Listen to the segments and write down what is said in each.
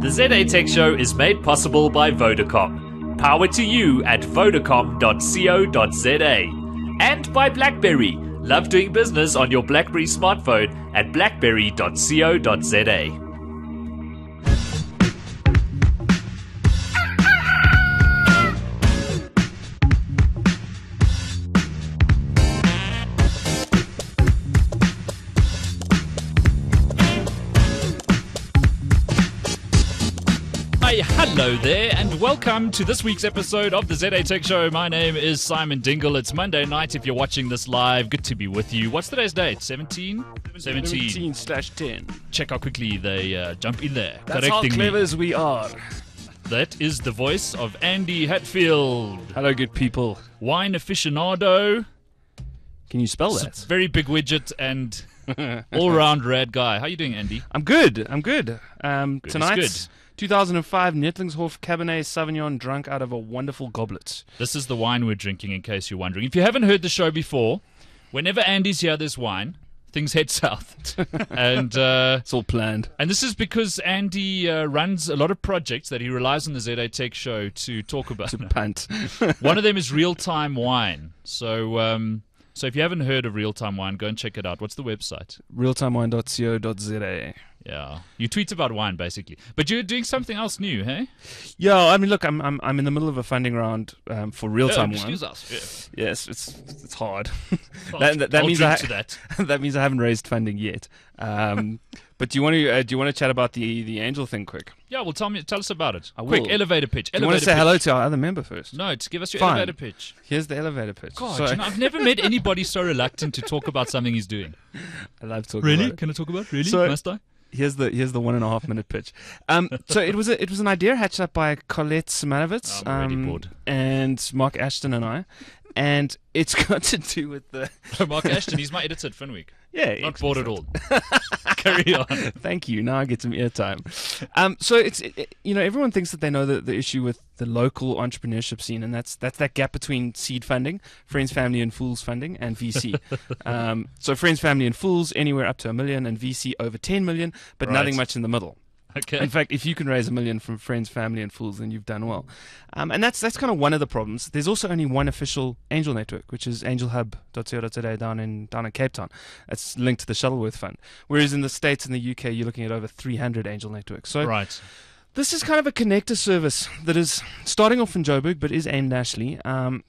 The ZA Tech Show is made possible by Vodacom. Power to you at vodacom.co.za. And by BlackBerry. Love doing business on your BlackBerry smartphone at blackberry.co.za. Hello there, and welcome to this week's episode of the ZA Tech Show. My name is Simon Dingle. It's Monday night if you're watching this live. Good to be with you. What's today's date? 17? 17/10. Check how quickly they jump in there. That's how clever as we are. That is the voice of Andy Hatfield. Hello, good people. Wine aficionado. Can you spell that? Very big widget and all-round rad guy. How you doing, Andy? I'm good. Good Tonight's 2005 Nettlingshof Cabernet Sauvignon drunk out of a wonderful goblet. This is the wine we're drinking, in case you're wondering. If you haven't heard the show before, whenever Andy's here, there's wine. Things head south. And it's all planned. And this is because Andy runs a lot of projects that he relies on the ZA Tech Show to talk about. To punt. One of them is real-time wine. So if you haven't heard of real-time wine, go and check it out. What's the website? realtimewine.co.za. Yeah, you tweet about wine basically, but you're doing something else new, hey? Yeah, I mean, look, I'm in the middle of a funding round for real-time wine. Excuse us. Yeah. Yes, it's hard. that means that means I haven't raised funding yet. But do you want to chat about the angel thing quick? Yeah, well, tell us about it. I will. Quick, elevator pitch. Do you want to say hello to our other member first? No, give us your Fine. elevator pitch. Here's the elevator pitch. God, I've never met anybody so reluctant to talk about something he's doing. I love talking. Really? About it. Can I talk about it? Really? So, Must I? Here's the 1.5 minute pitch. So it was an idea hatched up by Colette Simonovitz, I'm already bored. and Mark Ashton and I, and it's got to do with the Mark Ashton. He's my editor at Finweek. Yeah, not bored at all. Carry on. Thank you. Now I get some airtime. So it's everyone thinks that they know the issue with the local entrepreneurship scene, and that's that gap between seed funding, friends, family, and fools funding, and VC. So friends, family, and fools anywhere up to $1 million, and VC over 10 million, but nothing much in the middle. Okay. In fact, if you can raise $1 million from friends, family, and fools, then you've done well. And that's kind of one of the problems. There's also only one official angel network, which is angelhub.co.za down in Cape Town. It's linked to the Shuttleworth Fund. Whereas in the States and the UK, you're looking at over 300 angel networks. So right. This is kind of a connector service that is starting off in Joburg, but is aimed nationally. And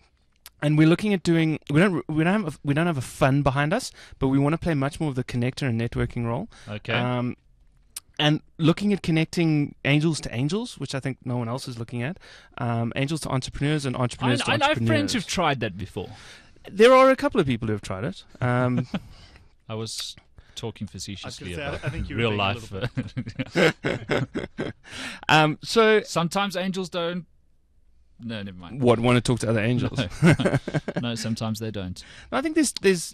we're looking at doing. We don't have a fund behind us, but we want to play much more of the connector and networking role. Okay. And looking at connecting angels to angels, which I think no one else is looking at, angels to entrepreneurs and entrepreneurs to entrepreneurs. I have friends who've tried that before. There are a couple of people who have tried it. I was talking facetiously about I think you were real being a life. So sometimes angels don't. No, never mind. What, want to talk to other angels? No, sometimes they don't. I think there's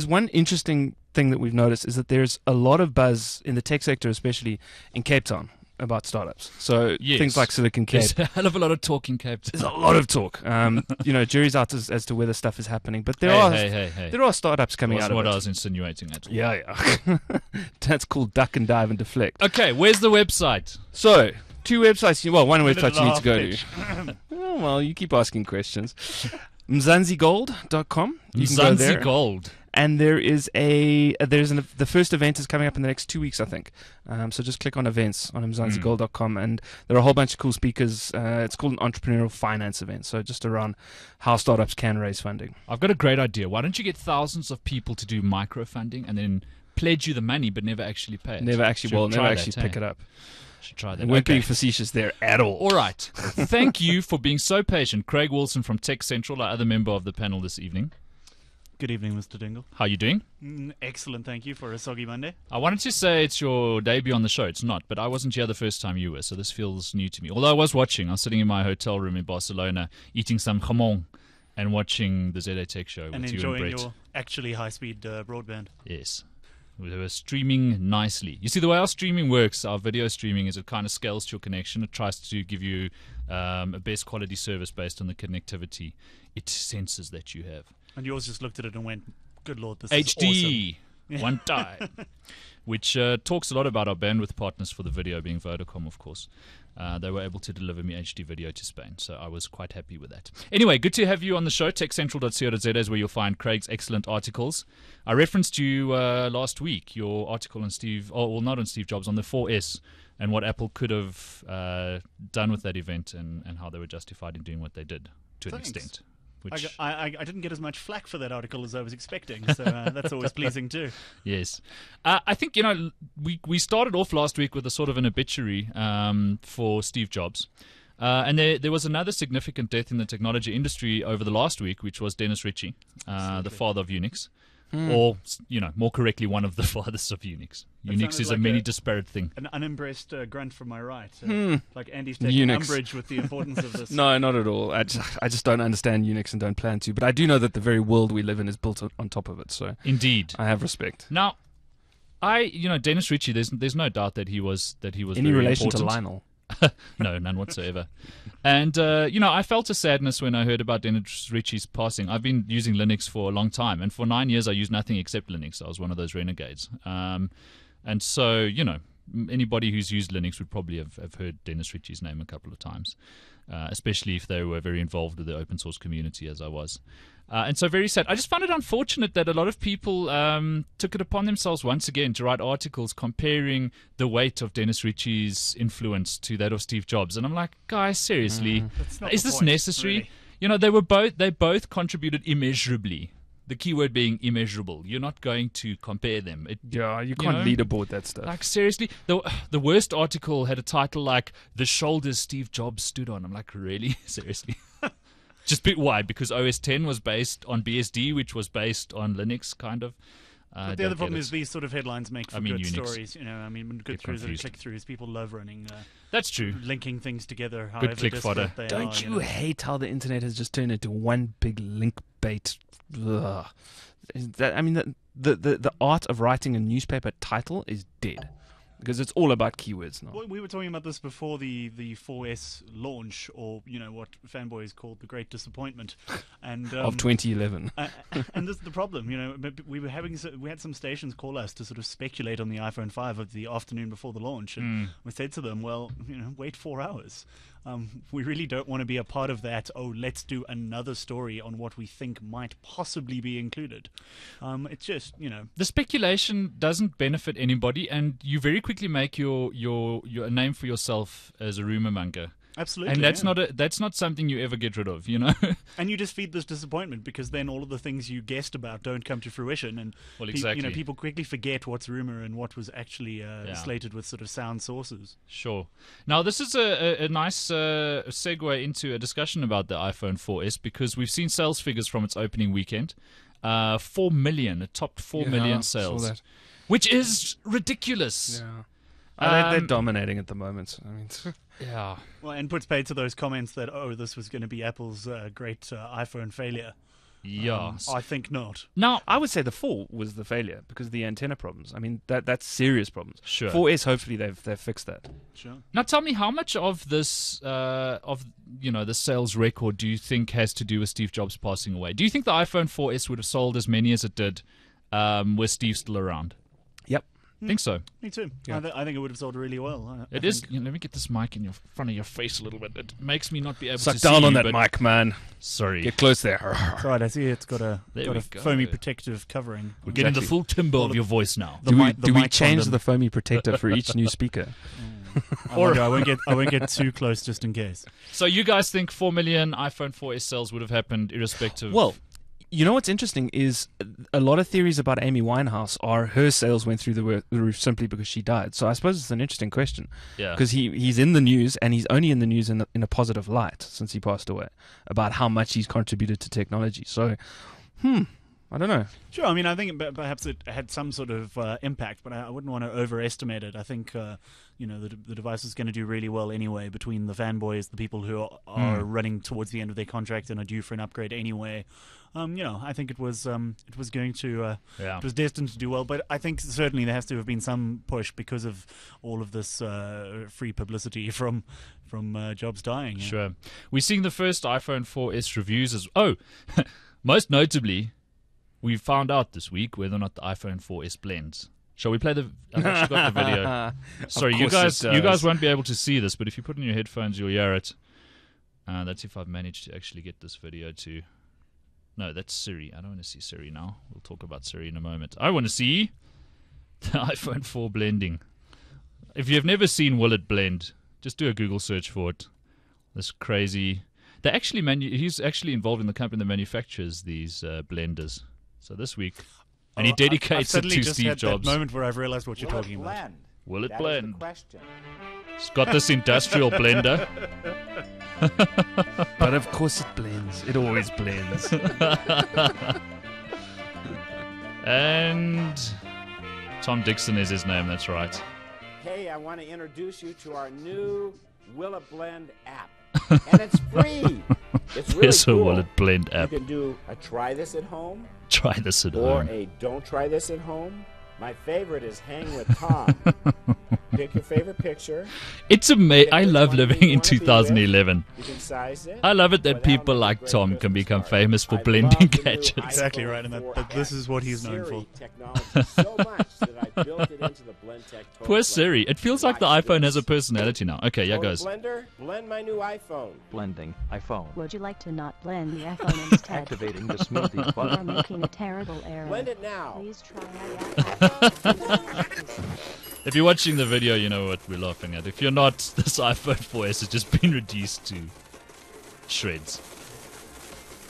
one interesting thing that we've noticed is that there's a lot of buzz in the tech sector, especially in Cape Town, about startups. So things like Silicon Cape. There's a hell of a lot of talk in Cape Town. There's a lot of talk. Jury's out as to whether stuff is happening, but there are startups coming out of it. That's what I was insinuating at all. Yeah. That's called duck and dive and deflect. Okay, where's the website? So, two websites. Well, one website you need to go to. Oh, well, you keep asking questions. Mzansigold.com. You can go there. Gold. And the first event is coming up in the next 2 weeks, I think. So just click on events on mzansigold.com, and there are a whole bunch of cool speakers. It's called an entrepreneurial finance event, so just around how startups can raise funding. I've got a great idea. Why don't you get thousands of people to do microfunding and then pledge you the money but never actually pay it? Never actually pick it up. Should try that. It won't be facetious there at all. All right. Thank you for being so patient. Craig Wilson from Tech Central, our other member of the panel this evening. Good evening, Mr. Dingle. How are you doing? Excellent, thank you, for a soggy Monday. I wanted to say it's your debut on the show. It's not, but I wasn't here the first time you were, so this feels new to me. Although I was watching. I was sitting in my hotel room in Barcelona eating some jamon and watching the ZA Tech Show with you and Brett. And enjoying your actually high-speed broadband. Yes. We were streaming nicely. You see, the way our streaming works, our video streaming, is it kind of scales to your connection. It tries to give you a best quality service based on the connectivity it senses that you have. And yours just looked at it and went, good Lord, this HD. is awesome. one time. Which talks a lot about our bandwidth partners for the video, being Vodacom, of course. They were able to deliver me HD video to Spain, so I was quite happy with that. Anyway, good to have you on the show. TechCentral.co.za is where you'll find Craig's excellent articles. I referenced you last week, your article on not on Steve Jobs, on the 4S, and what Apple could have done with that event and how they were justified in doing what they did to an extent. Which I didn't get as much flack for that article as I was expecting, so that's always pleasing too. Yes. I think, we started off last week with a sort of an obituary for Steve Jobs. And there was another significant death in the technology industry over the last week, which was Dennis Ritchie, the father of Unix. Or, more correctly, one of the fathers of Unix. That Unix is like a many disparate thing. An unimpressed grunt from my right. Like Andy's taking Unix. umbrage with the importance of this. No, not at all. I just don't understand Unix and don't plan to. But I do know that the very world we live in is built on top of it. So Indeed. I have respect. Now, Dennis Ritchie, there's no doubt that he was Any very relation important. to Lionel? No, none whatsoever. And, I felt a sadness when I heard about Dennis Ritchie's passing. I've been using Linux for a long time, and for 9 years I used nothing except Linux. I was one of those renegades. And so, anybody who's used Linux would probably have heard Dennis Ritchie's name a couple of times, especially if they were very involved with the open source community, as I was. And so very sad. I just found it unfortunate that a lot of people took it upon themselves once again to write articles comparing the weight of Dennis Ritchie's influence to that of Steve Jobs. And I'm like, guys, seriously, is this necessary? Really. They both contributed immeasurably. The key word being immeasurable. You're not going to compare them. You can't leaderboard that stuff. Like, seriously, the worst article had a title like "The Shoulders Steve Jobs Stood On." I'm like, really? Seriously? Just why? Because OS X was based on BSD, which was based on Linux, kind of. But the other problem is these sort of headlines make for good Unix. stories. Good throughs and click-throughs. People love running. That's true. Linking things together. Good However click fodder. disparate they Don't are, you hate how the internet has just turned into one big link bait? Ugh. The art of writing a newspaper title is dead. Because it's all about keywords now. Well, we were talking about this before the 4S launch, or what fanboys called the Great Disappointment, and Of 2011. and this is the problem. We had some stations call us to sort of speculate on the iPhone 5 of the afternoon before the launch, and we said to them, well, wait 4 hours. We really don't want to be a part of that. Oh, let's do another story on what we think might possibly be included. It's just the speculation doesn't benefit anybody, and you very quickly make your name for yourself as a rumor monger. Absolutely, and that's not something you ever get rid of, And you just feed this disappointment because then all of the things you guessed about don't come to fruition, and exactly. People quickly forget what's rumor and what was actually slated with sort of sound sources. Sure. Now this is a nice segue into a discussion about the iPhone 4S, because we've seen sales figures from its opening weekend. 4 million, it topped 4 million sales, saw that. which is ridiculous. Yeah. They're dominating at the moment. Yeah. Well, and puts paid to those comments that, this was going to be Apple's great iPhone failure. Yeah. I think not. Now, I would say the 4 was the failure because of the antenna problems. That's serious problems. Sure. 4S, hopefully they've fixed that. Sure. Now, tell me, how much of this, the sales record, do you think has to do with Steve Jobs passing away? Do you think the iPhone 4S would have sold as many as it did with Steve still around? Yep. Think so. Me too. Yeah. I think it would have sold really well. It is. Let me get this mic in front of your face a little bit. It makes me not be able Suck to see down on you, that but- mic, man. Sorry. Get close there. That's right. I see it's got a There we go. foamy protective covering. We're getting the Exactly. full timbre of your voice now. The Do we, mic- the do we mic change condom. the foamy protector for each new speaker? I won't get too close just in case. So you guys think 4 million iPhone 4S sales would have happened irrespective? Well, you know what's interesting is a lot of theories about Amy Winehouse are her sales went through the roof simply because she died. So I suppose it's an interesting question. yeah. Because he's in the news, and he's only in the news in a positive light since he passed away, about how much he's contributed to technology. So, I don't know. Sure. I think perhaps it had some sort of impact, but I wouldn't want to overestimate it. I think the device is going to do really well anyway. Between the fanboys, the people who are running towards the end of their contract and are due for an upgrade anyway. I think it was going to Yeah. it was destined to do well. But I think certainly there has to have been some push because of all of this free publicity from Jobs dying. Yeah. Sure. We're seeing the first iPhone 4S reviews as most notably, we found out this week whether or not the iPhone 4S blends. Shall we play the? I've actually got the video. Sorry, you guys won't be able to see this, but if you put in your headphones, you'll hear it. That's if I've managed to actually get this video to. No, that's Siri. I don't want to see Siri now. We'll talk about Siri in a moment. I want to see the iPhone 4 blending. If you've never seen Will It Blend, just do a Google search for it. This crazy. They actually he's actually involved in the company that manufactures these blenders. So this week, and he dedicates it to Steve Jobs. That moment where I've realized what you're talking about. Will it blend? It's got this industrial blender. But of course it blends. It always blends. And Tom Dixon is his name, that's right. Hey, I want to introduce you to our new Will It Blend app. And it's free. It's really There's cool. a Will It Blend app. You can do a try this at home. Try this at Or home. a don't try this at home. My favorite is hang with Tom. Pick your favorite picture. It's amazing. I love living in 2011. You can size it. I love it that without people making like great Tom can Christmas become cards. famous for I blending love the new gadgets. Exactly iPhone right, and 4 this app is what he's with known Siri for. technology so much that I built it into the BlendTech Total Poor Blender. Siri. It feels like the Watch iPhone has this. a personality now. Okay, yeah, Total goes. Blender, blend my new iPhone. Blending iPhone. Would you like to not blend the iPhone instead? Activating the smoothie You are button. making a terrible error. Blend it now. Please try iPhone. If you're watching the video, you know what we're laughing at. If you're not, this iPhone 4S has just been reduced to shreds.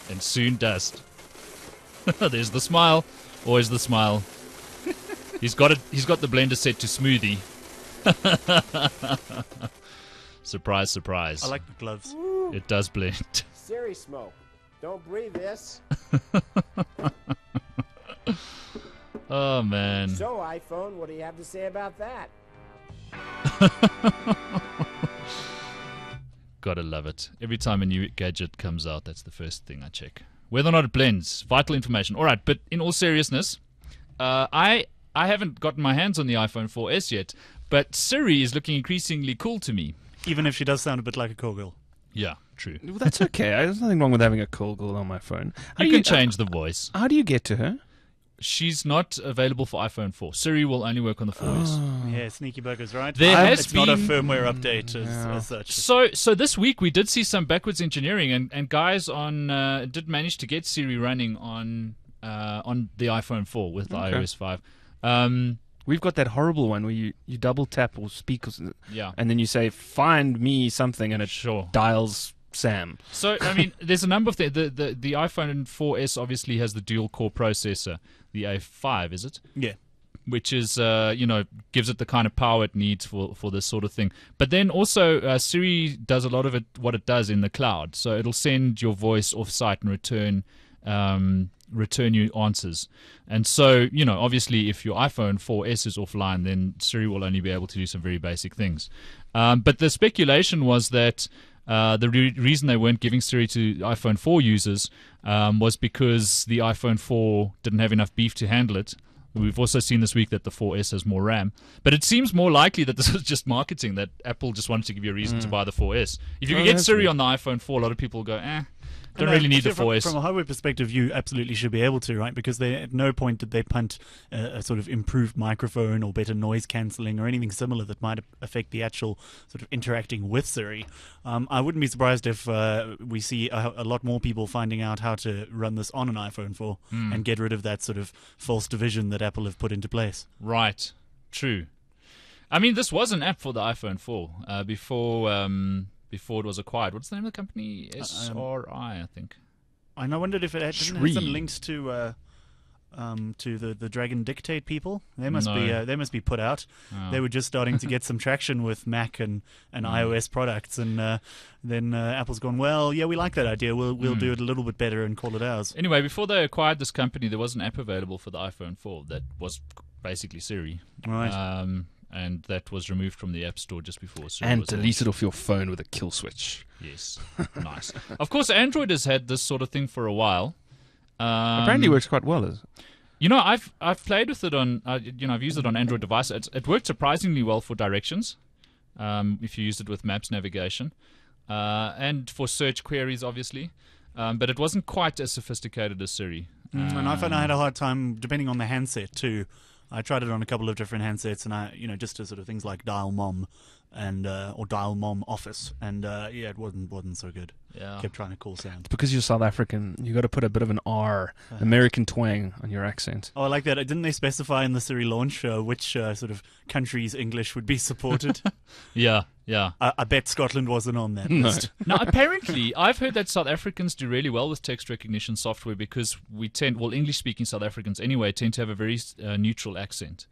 And soon dust. There's the smile. Always the smile. He's got the blender set to smoothie. Surprise, surprise. I like the gloves. It does blend. Siri smoke. Don't breathe this. Oh, man. So, iPhone, what do you have to say about that? Gotta love it. Every time a new gadget comes out, that's the first thing I check. Whether or not it blends. Vital information. All right, but in all seriousness, I haven't gotten my hands on the iPhone 4S yet, but Siri is looking increasingly cool to me. Even if she does sound a bit like a call girl. Yeah, true. Well, that's okay. There's nothing wrong with having a call girl on my phone. You can change the voice. How do you get to her? She's not available for iPhone 4. Siri will only work on the 4S. Yeah, sneaky burgers, right? There has it's not a been- firmware update as such. So this week we did see some backwards engineering, and guys did manage to get Siri running on the iPhone 4 with the iOS 5. We've got that horrible one where you double tap or speak, Yeah. and then you say, find me something, and it Sure. dials Sam. So, I mean, there's a number of things. The iPhone 4S obviously has the dual-core processor, the A5, is it? Yeah. Which is, gives it the kind of power it needs for this sort of thing. But then also, Siri does a lot of what it does in the cloud. So it'll send your voice off-site and return you answers. And so, obviously, if your iPhone 4S is offline, then Siri will only be able to do some very basic things. But the speculation was that the reason they weren't giving Siri to iPhone 4 users was because the iPhone 4 didn't have enough beef to handle it. We've also seen this week that the 4S has more RAM. But it seems more likely that this was just marketing, that Apple just wanted to give you a reason to buy the 4S. If you can get Siri on the iPhone 4, a lot of people will go, don't really need the 4S. From a hardware perspective, you absolutely should be able to, right? Because at no point did they punt a sort of improved microphone or better noise cancelling or anything similar that might affect the actual sort of interacting with Siri. I wouldn't be surprised if we see a lot more people finding out how to run this on an iPhone 4 and get rid of that sort of false division that Apple have put into place. Right. True. I mean, this was an app for the iPhone 4 before it was acquired. What's the name of the company? SRI, I think. And I wondered if it didn't have some links to the Dragon Dictate people. They must be put out. Oh. They were just starting to get some traction with Mac and iOS products, and then Apple's gone, well, yeah, we like that idea. We'll do it a little bit better and call it ours. Anyway, before they acquired this company, there was an app available for the iPhone 4 that was basically Siri. Right. And that was removed from the App Store just before Siri And was deleted off your phone with a kill switch. Yes, nice. Of course, Android has had this sort of thing for a while. Apparently works quite well. I've played with it on, I've used it on Android devices. It worked surprisingly well for directions, if you used it with Maps navigation, and for search queries, obviously. But it wasn't quite as sophisticated as Siri. And I found I had a hard time depending on the handset too. I tried it on a couple of different handsets, and just to sort of things like Dial Mom and or Dial Mom Office, and it wasn't so good. Yeah. Kept trying to call sound. Because you're South African, you got to put a bit of an R, American twang on your accent. Oh, I like that. Didn't they specify in the Siri launch which sort of countries' English would be supported? Yeah. I bet Scotland wasn't on that No. list. Now, apparently, I've heard that South Africans do really well with text recognition software because English-speaking South Africans anyway tend to have a very neutral accent.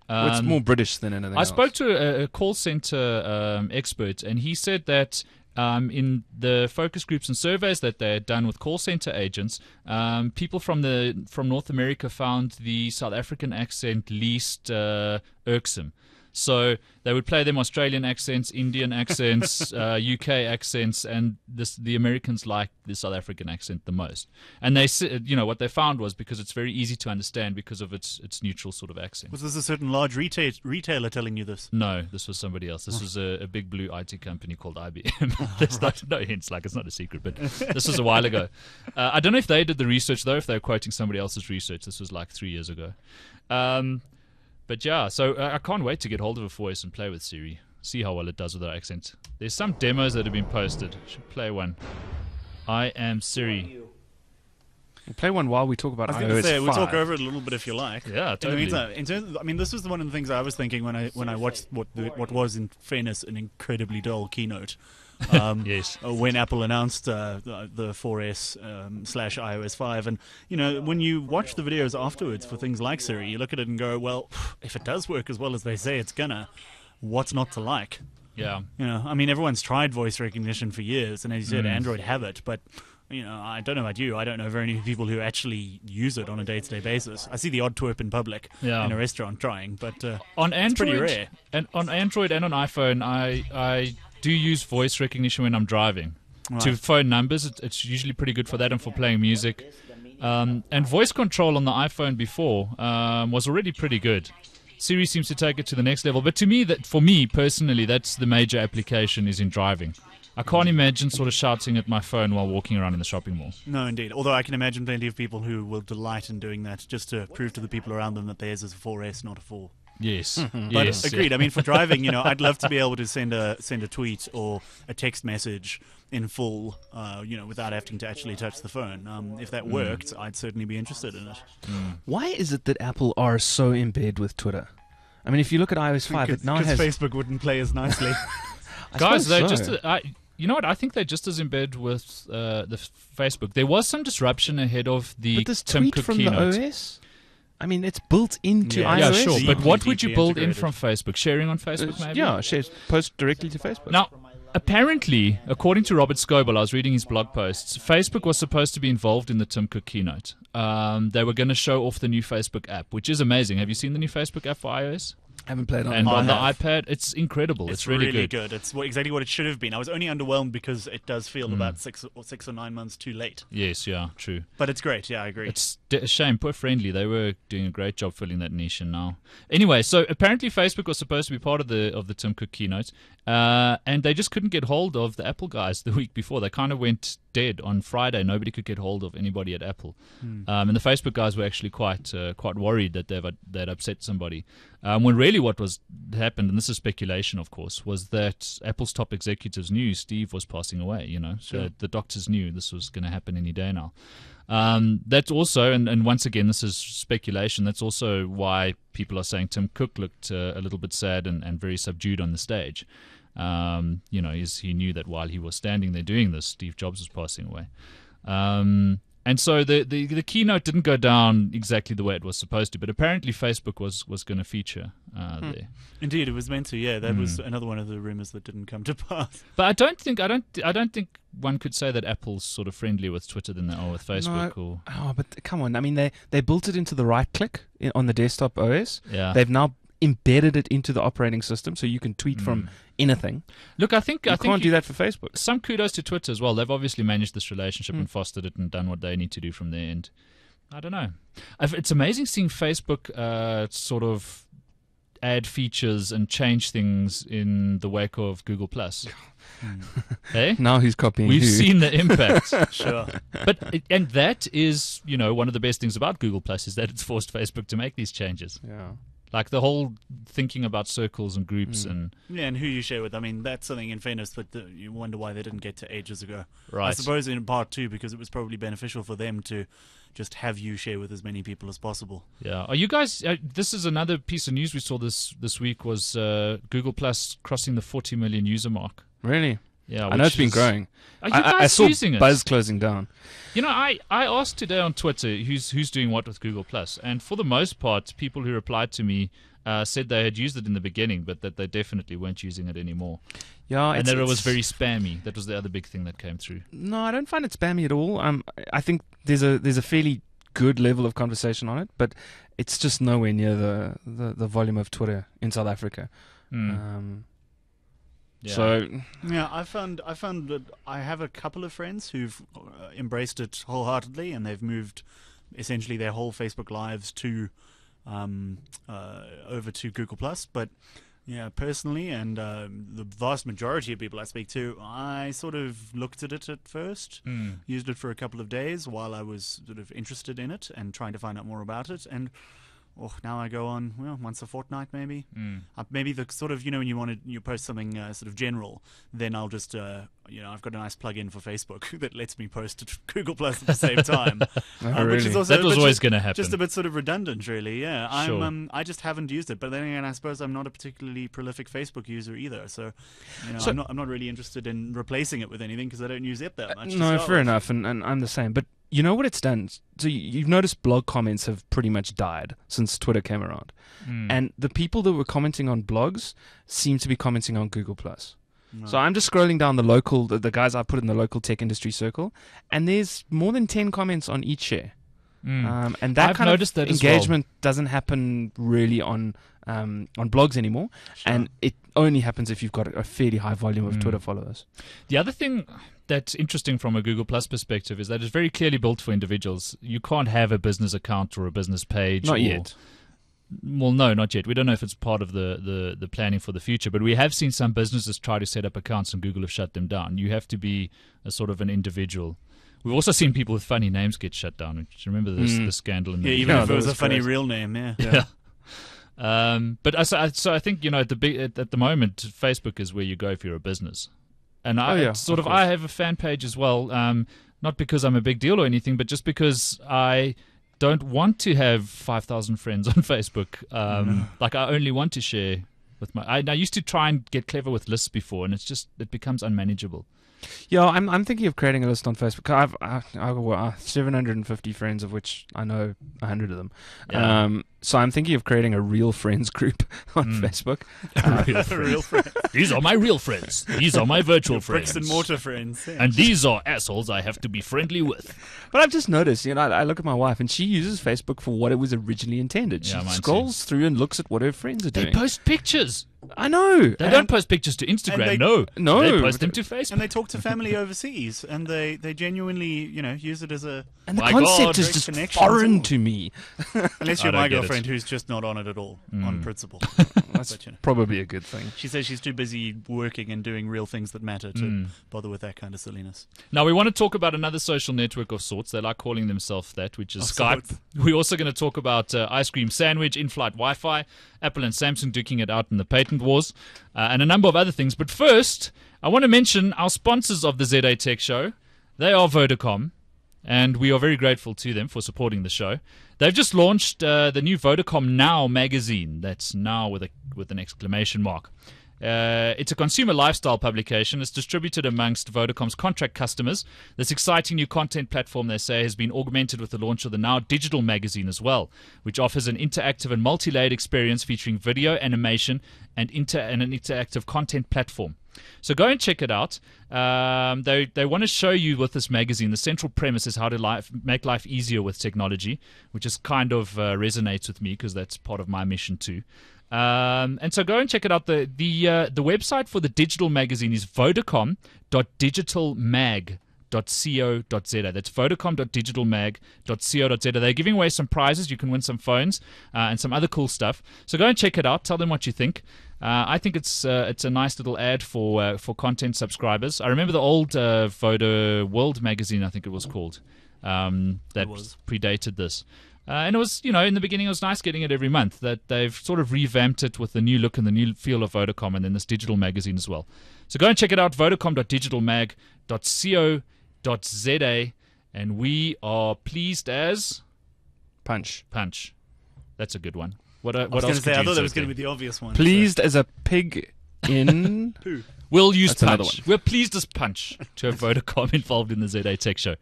It's more British than anything I else. spoke to a call center expert, and he said that in the focus groups and surveys that they had done with call center agents, people from North America found the South African accent least irksome. So they would play them Australian accents, Indian accents, UK accents, and the Americans like the South African accent the most. And they said, what they found was because it's very easy to understand because of its neutral sort of accent. Was this a certain large retailer telling you this? No, this was somebody else. This was a big blue IT company called IBM. There's no hints, like it's not a secret, but this was a while ago. I don't know if they did the research, though, if they were quoting somebody else's research. This was like 3 years ago. But yeah, so I can't wait to get hold of a voice and play with Siri. See how well it does with our accent. There's some demos that have been posted. Should play one. I am Siri. We'll play one while we talk about I was going to iOS say 5. we'll talk over it a little bit if you like. Yeah, totally. In terms of, this was one of the things I was thinking when I watched what was in fairness an incredibly dull keynote. Yes. When Apple announced the 4S / iOS 5, and when you watch the videos afterwards for things like Siri, you look at it and go, well, if it does work as well as they say it's gonna, what's not to like? Yeah. Everyone's tried voice recognition for years, and as you said, Android have it, but I don't know about you. I don't know very many people who actually use it on a day-to-day basis. I see the odd twerp in public in a restaurant trying, but on Android, it's pretty rare. And on Android and on iPhone, I do use voice recognition when I'm driving. Right. To phone numbers, it's usually pretty good for that and for playing music. And voice control on the iPhone before was already pretty good. Siri seems to take it to the next level. But for me personally, that's the major application is in driving. I can't imagine sort of shouting at my phone while walking around in the shopping mall. No, indeed. Although I can imagine plenty of people who will delight in doing that just to prove to the people around them that theirs is a 4S, not a 4. Yes. But Yes. agreed. For driving, I'd love to be able to send a tweet or a text message in full, without having to actually touch the phone. If that worked, I'd certainly be interested in it. Why is it that Apple are so in bed with Twitter? If you look at iOS 5, it now has... Facebook wouldn't play as nicely. Guys, they're suppose so. just... you know what? I think they're just as in bed with the Facebook. There was some disruption ahead of the But this Tim tweet Cook from keynote. the OS? It's built into Yeah. iOS. Yeah, sure. Deeply, But what would you deeply build in integrated. from Facebook? Sharing on Facebook, maybe? Yeah, post directly to Facebook. Now, apparently, according to Robert Scoble, I was reading his blog posts, Facebook was supposed to be involved in the Tim Cook keynote. They were going to show off the new Facebook app, which is amazing. Have you seen the new Facebook app for iOS? I haven't played on And it. on the have. iPad, it's incredible. It's really good. It's exactly what it should have been. I was only underwhelmed because it does feel about 6 or 9 months too late. Yes, yeah, true. But it's great. Yeah, I agree. It's a shame. Poor Friendly, they were doing a great job filling that niche, and now anyway. So apparently, Facebook was supposed to be part of the Tim Cook keynote, and they just couldn't get hold of the Apple guys the week before. They kind of went dead on Friday. Nobody could get hold of anybody at Apple, and the Facebook guys were actually quite worried that they'd upset somebody. When really what was happened, and this is speculation, of course, was that Apple's top executives knew Steve was passing away. So the doctors knew this was going to happen any day now. That's also, and once again, this is speculation. That's also why people are saying Tim Cook looked a little bit sad and very subdued on the stage. He knew that while he was standing there doing this, Steve Jobs was passing away. And so the keynote didn't go down exactly the way it was supposed to, but apparently Facebook was going to feature there. Indeed, it was meant to. Yeah, that was another one of the rumors that didn't come to pass. But I don't think one could say that Apple's sort of friendlier with Twitter than they are with Facebook. No. Oh, but come on. They built it into the right click on the desktop OS. Yeah. They've now embedded it into the operating system, so you can tweet from anything. Look, I think can't do that for Facebook. Some kudos to Twitter as well. They've obviously managed this relationship and fostered it and done what they need to do from their end. I don't know. It's amazing seeing Facebook sort of add features and change things in the wake of Google Plus. Hey? Now who's copying We've who? seen the impact. Sure. And that is, one of the best things about Google Plus is that it's forced Facebook to make these changes. Yeah. Like the whole thinking about circles and groups and Yeah, and who you share with. I mean, that's something in fairness that you wonder why they didn't get to ages ago. Right. I suppose in part too because it was probably beneficial for them to just have you share with as many people as possible. yeah. Are you guys? This is another piece of news we saw this week was Google Plus crossing the 40 million user mark. Really? Yeah, I know it's been growing. Are you I guys saw using it? Buzz closing down. I asked today on Twitter who's doing what with Google Plus, and for the most part, people who replied to me said they had used it in the beginning, but that they definitely weren't using it anymore, Yeah, and that it was very spammy. That was the other big thing that came through. No, I don't find it spammy at all. I think there's a fairly good level of conversation on it, but it's just nowhere near the volume of Twitter in South Africa. Yeah. So Yeah, I found that I have a couple of friends who've embraced it wholeheartedly, and they've moved essentially their whole Facebook lives to over to Google Plus. But yeah, personally, and the vast majority of people I speak to, I sort of looked at it at first, used it for a couple of days while I was sort of interested in it and trying to find out more about it, and now I go on, once a fortnight maybe. Maybe the sort of, when you post something sort of general, then I'll just, I've got a nice plug-in for Facebook that lets me post to Google Plus at the same time. Which is also That was always going to happen. just a bit sort of redundant, really, yeah. Sure. I just haven't used it. But then again, I suppose I'm not a particularly prolific Facebook user either. So, So- I'm not really interested in replacing it with anything because I don't use it that much. to no, start fair with. enough, and I'm the same. But you know what it's done? So you've noticed blog comments have pretty much died since Twitter came around, and the people that were commenting on blogs seem to be commenting on Google Plus. So I'm just scrolling down the guys I put in the local tech industry circle, and there's more than 10 comments on each share. And that I've kind noticed of that as well. engagement doesn't happen really on blogs anymore, and it only happens if you've got a fairly high volume of Twitter followers. The other thing that's interesting from a Google Plus perspective is that it's very clearly built for individuals. You can't have a business account or a business page. Not yet. Well, no, not yet. We don't know if it's part of the planning for the future, but we have seen some businesses try to set up accounts and Google have shut them down. You have to be a sort of an individual. We've also seen people with funny names get shut down. Do you remember the scandal in the Yeah, even Yeah, if that it was was a funny great. real name, yeah. Yeah. But so I think at the moment Facebook is where you go if you're a business, and I of I course. have a fan page as well. Not because I'm a big deal or anything, but just because I don't want to have 5,000 friends on Facebook. Like I only want to share with I used to try and get clever with lists before, and it becomes unmanageable. Yeah, I'm thinking of creating a list on Facebook. I've got 750 friends, of which I know 100 of them. Yeah. So I'm thinking of creating a real friends group on Facebook. Real friends. These are my real friends. These are my virtual friends. Bricks and mortar friends. Yeah. And these are assholes I have to be friendly with. But I've just noticed, I look at my wife and she uses Facebook for what it was originally intended. She Yeah, mine too. scrolls through and looks at what her friends are They doing. post pictures. I know. They don't post pictures to Instagram. they- No, No, they post but- them to Facebook. And they talk to family overseas, and they genuinely, use it as a. And the My concept God, is great just connections. foreign to me. Unless I you're don't my get it. girlfriend, who's just not on it at all, on principle. That's But, probably a good thing. she says she's too busy working and doing real things that matter to bother with that kind of silliness. Now, we want to talk about another social network of sorts. They like calling themselves that, which is Of Skype. sorts. We're also going to talk about ice cream sandwich, in-flight Wi-Fi, Apple and Samsung duking it out in the patent wars, and a number of other things. But first, I want to mention our sponsors of the ZA Tech Show. They are Vodacom, and we are very grateful to them for supporting the show. They've just launched the new Vodacom Now magazine. That's now with an exclamation mark. It's a consumer lifestyle publication. It's distributed amongst Vodacom's contract customers. This exciting new content platform, they say, has been augmented with the launch of the Now digital magazine as well, which offers an interactive and multi-layered experience featuring video, animation, and an interactive content platform. So go and check it out. They want to show you with this magazine, the central premise is how to make life easier with technology, which is kind of resonates with me because that's part of my mission too. And so go and check it out. The website for the digital magazine is vodacom.digitalmag.co.za. vodacom.digitalmag.co.za. That's vodacom.digitalmag.co.za. They're giving away some prizes. You can win some phones and some other cool stuff. So go and check it out. Tell them what you think. I think it's a nice little ad for content subscribers. I remember the old Voda World magazine, I think it was called, that predated this. And it was, in the beginning it was nice getting it every month. That they've sort of revamped it with the new look and the new feel of Vodacom, and then this digital magazine as well. So go and check it out, vodacom.digitalmag.co.za, and we are pleased as Punch. That's a good one. What I was else? going to say, I thought that was going to be the obvious one. Pleased as a pig in... Poo. We'll use That's another Punch. one. We're pleased as Punch to have Vodacom involved in the ZA Tech Show.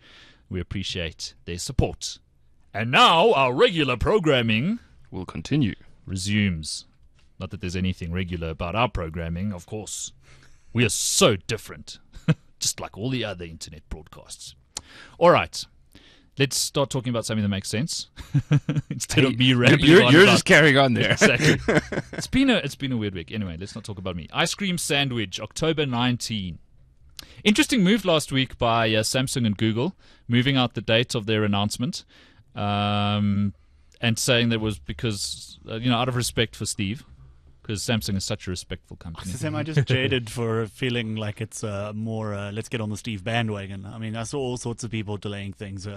We appreciate their support. And now our regular programming will continue. Resumes. Not that there's anything regular about our programming, of course. We are so different, just like all the other internet broadcasts. All right. Let's start talking about something that makes sense instead of me rambling on You're about- just carrying on there. Exactly. It's been a weird week. Anyway, let's not talk about me. Ice cream sandwich, October 19. Interesting move last week by Samsung and Google, moving out the date of their announcement, and saying that was because out of respect for Steve, because Samsung is such a respectful company. Am I just jaded for feeling like it's more let's get on the Steve bandwagon? I mean, I saw all sorts of people delaying things.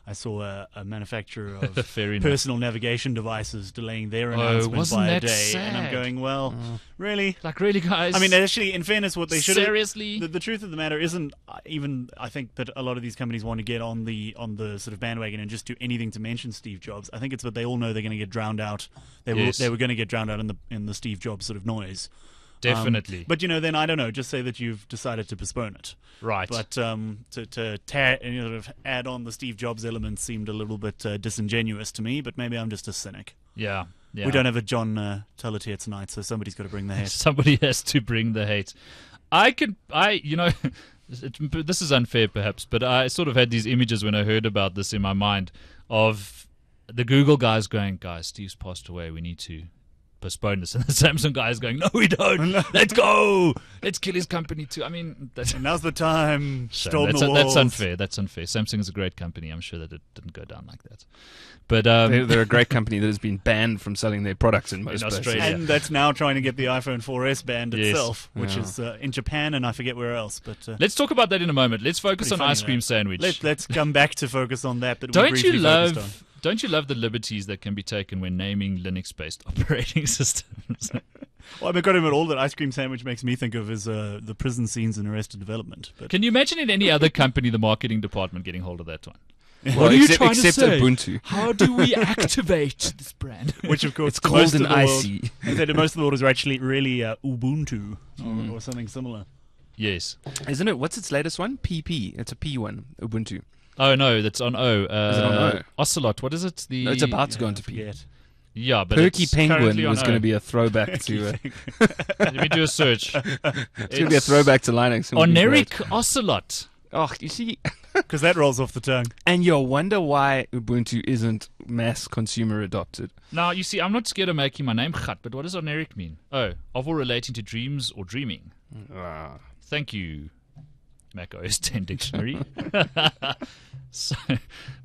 I saw a manufacturer of Fair enough. personal navigation devices delaying their announcement wasn't by a that day. sad? And I'm going, well, really? Like, really, guys? I mean, actually, in fairness, what they should have... Seriously? The truth of the matter isn't even... I think that a lot of these companies want to get on the sort of bandwagon and just do anything to mention Steve Jobs. I think it's that they all know they're going to get drowned out. They were going to get drowned out in the Steve Jobs sort of noise. Definitely. But then I don't know. Just say that you've decided to postpone it. Right. But to sort of add on the Steve Jobs element seemed a little bit disingenuous to me. But maybe I'm just a cynic. Yeah. We don't have a John Tullett here tonight, so somebody's got to bring the hate. Somebody has to bring the hate. This is unfair perhaps, but I sort of had these images when I heard about this in my mind of the Google guys going, guys, Steve's passed away. We need to postpone this. And the Samsung guy is going, no, we don't. Let's go. Let's kill his company too. I mean, now's the time. Storm the walls. That's unfair. That's unfair. Samsung is a great company. I'm sure that it didn't go down like that. But they're a great company that has been banned from selling their products in most Australia. places. And that's now trying to get the iPhone 4S banned itself, which is in Japan and I forget where else. But let's talk about that in a moment. Let's focus on ice cream sandwich. Let's come back to focus on that. We briefly focused on. Don't you love the liberties that can be taken when naming Linux-based operating systems? Well, I've got to admit, all that ice cream sandwich makes me think of is the prison scenes in Arrested Development. But can you imagine in any other company the marketing department getting hold of that one? What are you trying to say? Ubuntu. How do we activate this brand? Which, of course, it's called an IC. Most of the world is actually really Ubuntu or something similar. Yes. Isn't it? What's its latest one? PP. It's a P one. Ubuntu. Oh, no, that's on O. Is it on O? Ocelot. What is it? No, it's about to go into P. Forget. Yeah, but Perky it's Penguin currently was on going O. to be a throwback to... Let me do a search. it's going to be a throwback to Linux. Oneiric Ocelot. Oh, you see... Because that rolls off the tongue. And you'll wonder why Ubuntu isn't mass consumer adopted. Now, you see, I'm not scared of making my name khat, but what does Oneiric mean? Oh, of or relating to dreams or dreaming. Thank you, Mac OS 10 dictionary. So,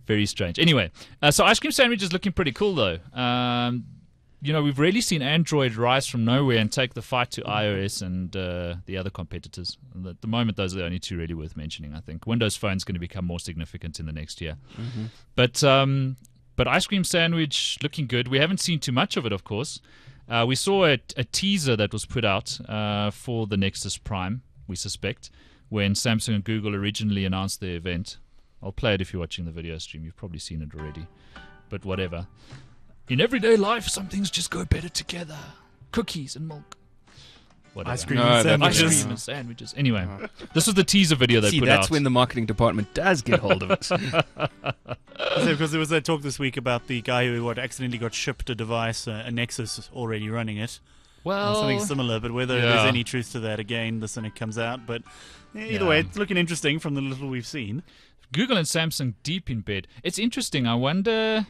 very strange. Anyway, so ice cream sandwich is looking pretty cool, though. We've really seen Android rise from nowhere and take the fight to iOS and the other competitors. And at the moment, those are the only two really worth mentioning, I think. Windows Phone is going to become more significant in the next year. Mm-hmm. But ice cream sandwich looking good. We haven't seen too much of it, of course. We saw a teaser that was put out for the Nexus Prime, we suspect, when Samsung and Google originally announced their event. I'll play it if you're watching the video stream. You've probably seen it already. But whatever. In everyday life, some things just go better together. Cookies and milk. Whatever. Ice cream and sandwiches. Ice cream and sandwiches. Anyway, this was the teaser video they put out. That's when the marketing department does get hold of it. Because there was that talk this week about the guy who accidentally got shipped a device, a Nexus already running it. Well, something similar, but whether there's any truth to that, again, the Cynic comes out. But either way, it's looking interesting from the little we've seen. Google and Samsung deep in bed. It's interesting. I wonder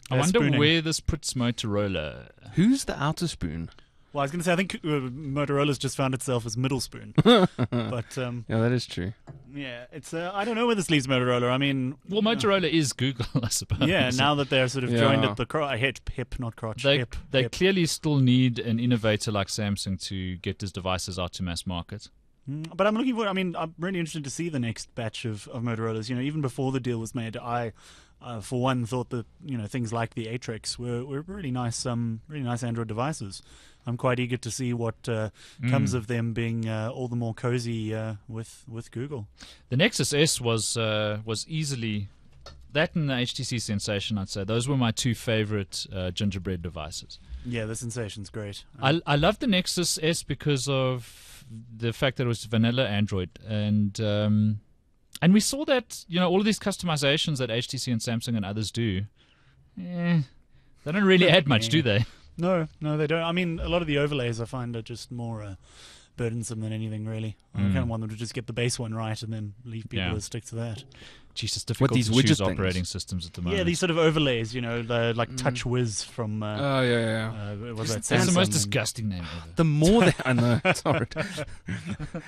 Spooning. where this puts Motorola. Who's the outer spoon? Well, I was going to say, I think Motorola's just found itself as middle spoon. But yeah, that is true. Yeah, it's I don't know where this leaves Motorola. I mean, Well, Motorola is Google, I suppose. yeah, now that they're sort of Yeah. joined at the I hate hip, not crotch. They Hip. clearly still need an innovator like Samsung to get these devices out to mass market. But I'm looking for. I mean, I'm really interested to see the next batch of Motorola's. You know, even before the deal was made, I, for one, thought that things like the Atrix were really nice Android devices. I'm quite eager to see what comes of them being all the more cozy with Google. The Nexus S was easily that and the HTC Sensation. I'd say those were my two favorite gingerbread devices. Yeah, the Sensation's great. I love the Nexus S because of the fact that it was vanilla Android, and we saw that all of these customizations that HTC and Samsung and others do, they don't really add much, do they? No, they don't. I mean, a lot of the overlays I find are just more burdensome than anything, really. I kind of want them to just get the base one right and then leave people to stick to that. Jeez, it's difficult these to widget choose things? operating systems at the moment. Yeah, these sort of overlays, like Touch Whiz from. Oh yeah. what was that? That's the Samsung most and- disgusting name ever. The more that I know, it's horrid.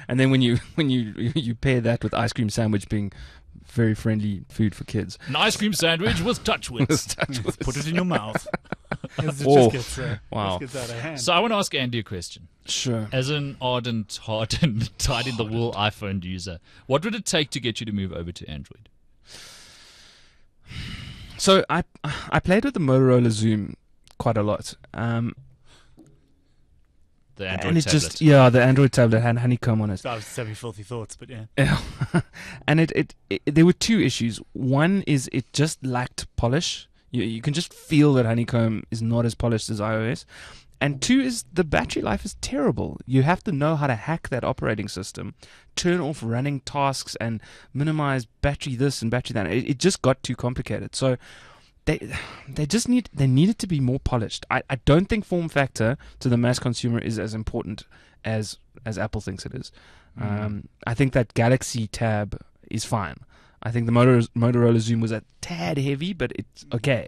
And then when you pair that with ice cream sandwich being very friendly food for kids, An ice cream sandwich with touch whiz. Put it in your mouth. It Whoa. just gets, Wow. just gets out of hand. So I want to ask Andy a question. Sure. As an ardent, hardened, dyed-in-the-wool iPhone user, what would it take to get you to move over to Android? So I played with the Motorola Zoom quite a lot. The Android And it tablet. just the Android tablet had honeycomb on it. I was just having filthy thoughts, but yeah. Yeah. And it there were two issues. One is it just lacked polish. You can just feel that honeycomb is not as polished as iOS. And two is the battery life is terrible. You have to know how to hack that operating system, turn off running tasks, and minimize battery this and battery that. It just got too complicated. So they needed to be more polished. I don't think form factor to the mass consumer is as important as Apple thinks it is. I think that Galaxy Tab is fine. I think the Motorola Zoom was a tad heavy, but it's okay.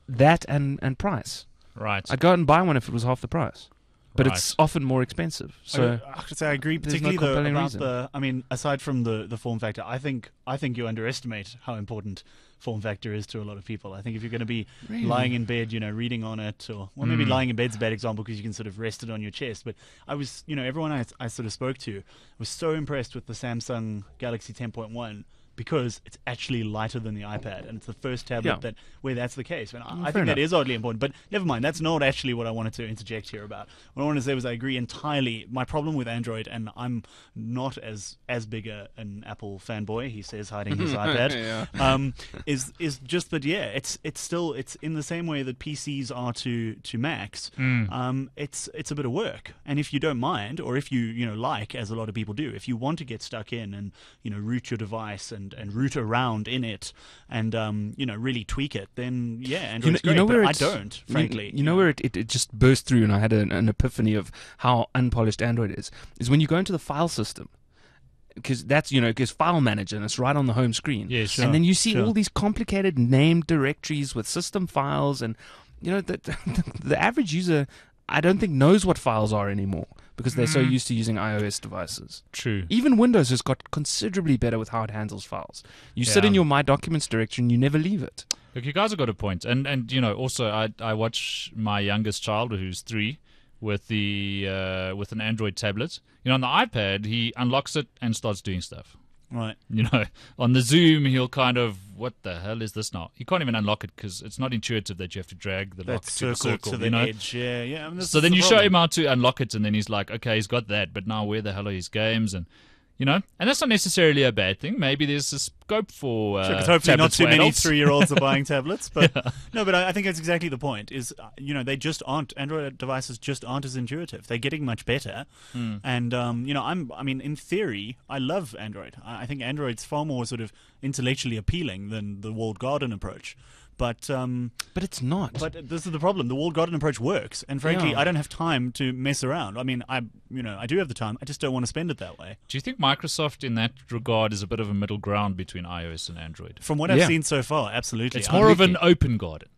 That and price. Right. I'd go out and buy one if it was half the price. But Right. it's often more expensive. So I could say I agree, there's no particularly compelling about reason. I mean, aside from the form factor, I think you underestimate how important form factor is to a lot of people. I think if you're going to be Really? lying in bed, reading on it, or maybe lying in bed's a bad example because you can sort of rest it on your chest. But I was, everyone I sort of spoke to was so impressed with the Samsung Galaxy 10.1. Because it's actually lighter than the iPad, and it's the first tablet where that's the case. And I think that is oddly important, but never mind. That's not actually what I wanted to interject here about. What I wanted to say was I agree entirely. My problem with Android, and I'm not as big an Apple fanboy, he says, hiding his iPad, is just that it's in the same way that PCs are to Macs. It's a bit of work, and if you don't mind, or if you like, as a lot of people do, if you want to get stuck in and root your device and root around in it and really tweak it, then Android's great. But I don't, frankly. You know where it just burst through, and I had an epiphany of how unpolished Android is when you go into the file system. Because that's because file manager and it's right on the home screen. Yeah, sure, and then you see sure. all these complicated named directories with system files, and the average user I don't think knows what files are anymore because they're so used to using iOS devices. True. Even Windows has got considerably better with how it handles files. You sit in your My Documents directory and you never leave it. Look, you guys have got a point. And also I watch my youngest child, who's 3, with with an Android tablet. On the iPad, he unlocks it and starts doing stuff. Right. On the Zoom, he'll kind of, what the hell is this now? He can't even unlock it because it's not intuitive that you have to drag the lock That to the circle. to the edge. Yeah. I mean, So then you show him how to unlock it, and then he's like, okay, he's got that, but now where the hell are his games? And and that's not necessarily a bad thing. Maybe there's a scope for because hopefully not tablets too for many adults. 3-year-olds are buying tablets. But no, but I think that's exactly the point. Is they just aren't, Android devices just aren't as intuitive. They're getting much better, and in theory, I love Android. I think Android's far more sort of intellectually appealing than the walled garden approach. But it's not. But this is the problem. The walled garden approach works, and frankly, Yeah. I don't have time to mess around. I mean, I do have the time. I just don't want to spend it that way. Do you think Microsoft, in that regard, is a bit of a middle ground between iOS and Android? From what I've seen so far, absolutely. It's I'm more of with an you. open garden.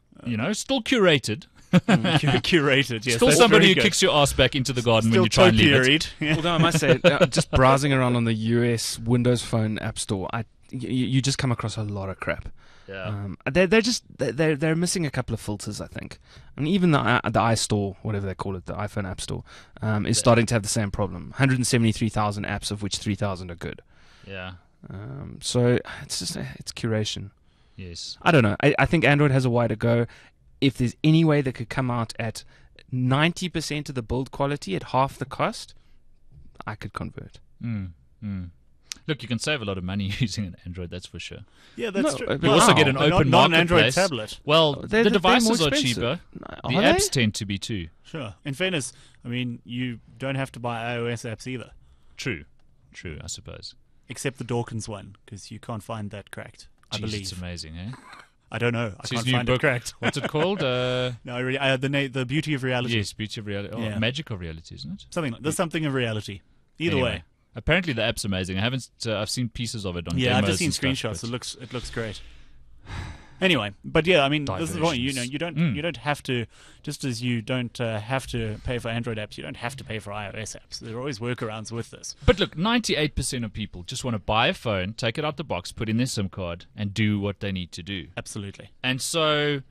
Still curated, Curated, yes. Still that's somebody very who good. kicks your ass back into the garden Still when you try and leave it. topiaried. Yeah. Although I must say, just browsing around on the US Windows Phone App Store, you just come across a lot of crap. Yeah. They're missing a couple of filters, I think. And even the iStore, whatever they call it, the iPhone App Store, is starting to have the same problem. 173,000 apps, of which 3,000 are good. Yeah. So it's just it's curation. Yes. I don't know. I think Android has a way to go. If there's any way that could come out at 90% of the build quality at half the cost, I could convert. Look, you can save a lot of money using an Android, that's for sure. Yeah, that's No, true. but You also Wow. get an But open not an Android marketplace. tablet. Well, They're the more devices are expensive. cheaper. Are The they? apps tend to be too. Sure. In fairness, I mean, you don't have to buy iOS apps either, True, I suppose. except the Dawkins one, because you can't find that cracked. I Jeez, believe. it's amazing, eh? I don't know. I It's his can't new find book. it cracked. What's it called? No, I really, the beauty of reality. Yes, Beauty of Reality. Oh, Yeah. Magic of Reality, isn't it? Something like there's something of reality. Either Anyway, way. apparently the app's amazing. I haven't. I've seen pieces of it on. Yeah, I've demos just seen and stuff, screenshots. but- It looks great. Anyway, but yeah, I mean, this is the point. You know, Diversions. you don't have to. Just as you don't have to pay for Android apps, you don't have to pay for iOS apps. There are always workarounds with this. But look, 98% of people just want to buy a phone, take it out the box, put in their SIM card, and do what they need to do. Absolutely. And so,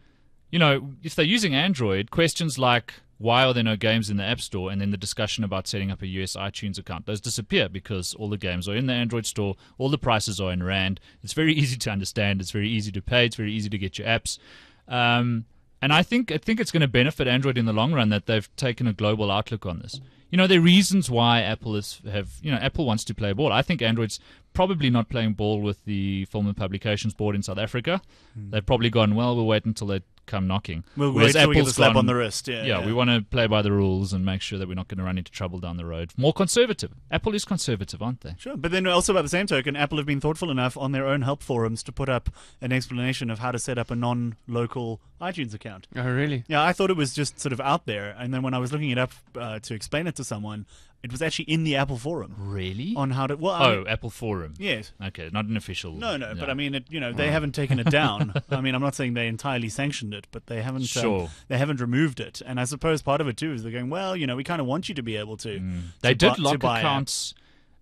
you know, if they're using Android, questions like why are there no games in the App Store, and then the discussion about setting up a US iTunes account, those disappear because all the games are in the Android store, all the prices are in Rand. It's very easy to understand. It's very easy to pay. It's very easy to get your apps. And I think it's going to benefit Android in the long run that they've taken a global outlook on this. You know, there are reasons why Apple Apple wants to play ball. I think Android's probably not playing ball with the Film and Publications Board in South Africa. They've probably gone, well, we'll wait until they come knocking. We'll Whereas wait till we get the Apple's slap gone, on the wrist. Yeah, we want to play by the rules and make sure that we're not going to run into trouble down the road. More conservative. Apple is conservative, aren't they? Sure, but then also by the same token, Apple have been thoughtful enough on their own help forums to put up an explanation of how to set up a non-local iTunes account. Oh, really? Yeah, I thought it was just sort of out there, and then when I was looking it up to explain it to someone, it was actually in the Apple forum Really? on how to. Well, I mean, Apple Forum. yes. Okay, not an official. No, but I mean, they haven't taken it down. I mean, I'm not saying they entirely sanctioned it, but they haven't. Sure. They haven't removed it, and I suppose part of it too is they're going, well, we kind of want you to be able to. They did to lock buy accounts.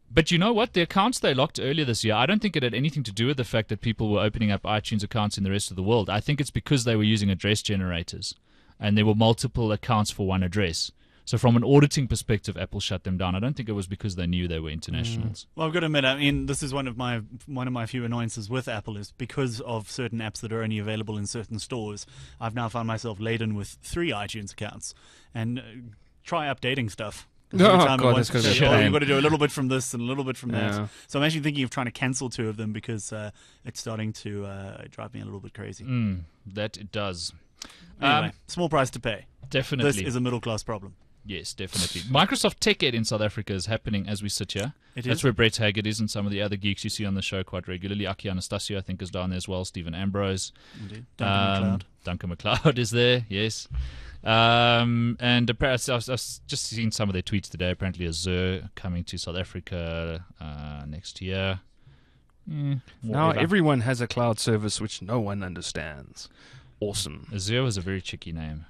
But you know what? The accounts they locked earlier this year, I don't think it had anything to do with the fact that people were opening up iTunes accounts in the rest of the world. I think it's because they were using address generators, and there were multiple accounts for one address. So from an auditing perspective, Apple shut them down. I don't think it was because they knew they were internationals. Well, I've got to admit, I mean, this is one of my few annoyances with Apple is because of certain apps that are only available in certain stores. I've now found myself laden with 3 iTunes accounts, and try updating stuff. 'Cause every Oh, time it God, wants that's gonna to be a say, pain. you've got to do a little bit from this and a little bit from Yeah. that. So I'm actually thinking of trying to cancel 2 of them because it's starting to drive me a little bit crazy. That it does. Anyway, small price to pay. Definitely. This is a middle class problem. Yes, definitely. Microsoft Tech Ed in South Africa is happening as we sit here. It That's is. where Brett Haggard is and some of the other geeks you see on the show quite regularly. Aki Anastasio, I think, is down there as well. Stephen Ambrose. Indeed. Duncan McLeod. Duncan McLeod is there, yes. And apparently, I've just seen some of their tweets today. Apparently, Azure coming to South Africa next year. Now Whatever. everyone has a cloud service which no one understands. Awesome. Azure is a very tricky name.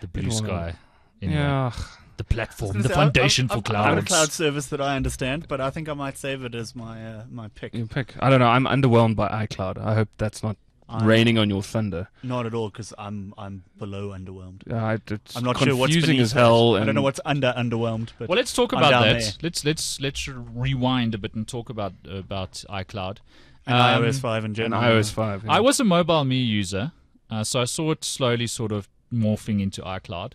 The blue It will. sky. Anyway, Yeah. the platform, I was the gonna say, foundation for I've got a clouds. cloud service that I understand, but I think I might save it as my pick. You pick. I don't know. I'm underwhelmed by iCloud. I hope that's not I'm raining on your thunder. Not at all, because I'm below underwhelmed. It's I'm not sure what's confusing beneath as hell. that. I don't and know what's underwhelmed. But Well, let's talk I'm about down that. there. Let's rewind a bit and talk about iCloud. And iOS 5 in and general. iOS 5. yeah. I was a mobile Me user, so I saw it slowly sort of morphing into iCloud.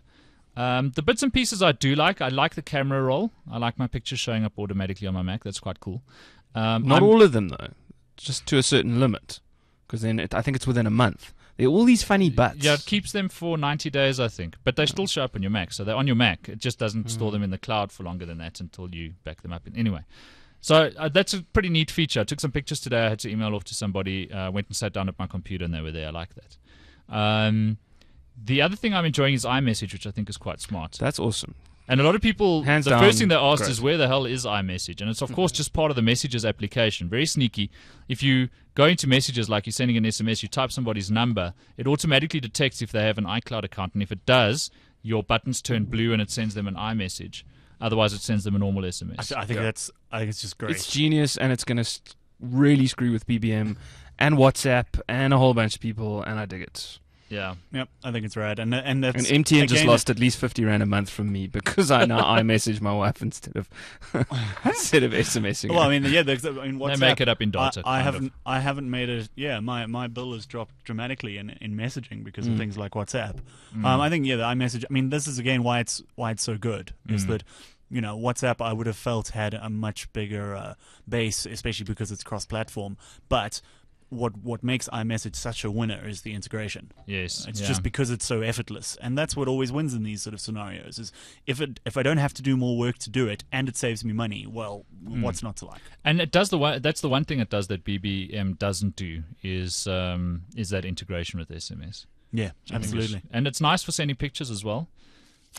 The bits and pieces I do like. I like the camera roll. I like my pictures showing up automatically on my Mac. That's quite cool. Not all of them though, just to a certain limit, because then I think it's within a month. There are all these funny butts. Yeah, it keeps them for 90 days, I think. But they still show up on your Mac. So they're on your Mac. It just doesn't store them in the cloud for longer than that until you back them up. Anyway, so that's a pretty neat feature. I took some pictures today. I had to email off to somebody. Went and sat down at my computer, and they were there. I like that. The other thing I'm enjoying is iMessage, which I think is quite smart. That's awesome. And a lot of people, Hands the down, first thing they asked great. is, where the hell is iMessage? And it's, of course, just part of the Messages application. Very sneaky. If you go into Messages, like you're sending an SMS, you type somebody's number, it automatically detects if they have an iCloud account. And if it does, your buttons turn blue and it sends them an iMessage. Otherwise, it sends them a normal SMS. I think it's just great. It's genius, and it's going to really screw with BBM and WhatsApp and a whole bunch of people, and I dig it. Yeah. Yep, I think it's right. And that's, And MTN just again, lost at least 50 Rand a month from me because I now iMessage my wife instead of SMSing. Well, I mean, yeah, WhatsApp, They make it up in data. I haven't made it. Yeah, my bill has dropped dramatically in messaging because of things like WhatsApp. I think the iMessage. I mean, this is again why it's so good is that. WhatsApp I would have felt had a much bigger base, especially because it's cross-platform. But what makes iMessage such a winner is the integration. Yes. It's just because it's so effortless, and that's what always wins in these sort of scenarios. Is if I don't have to do more work to do it, and it saves me money, well, what's not to like? And it does that's the one thing it does that BBM doesn't do is that integration with SMS. Yeah, absolutely. And it's nice for sending pictures as well.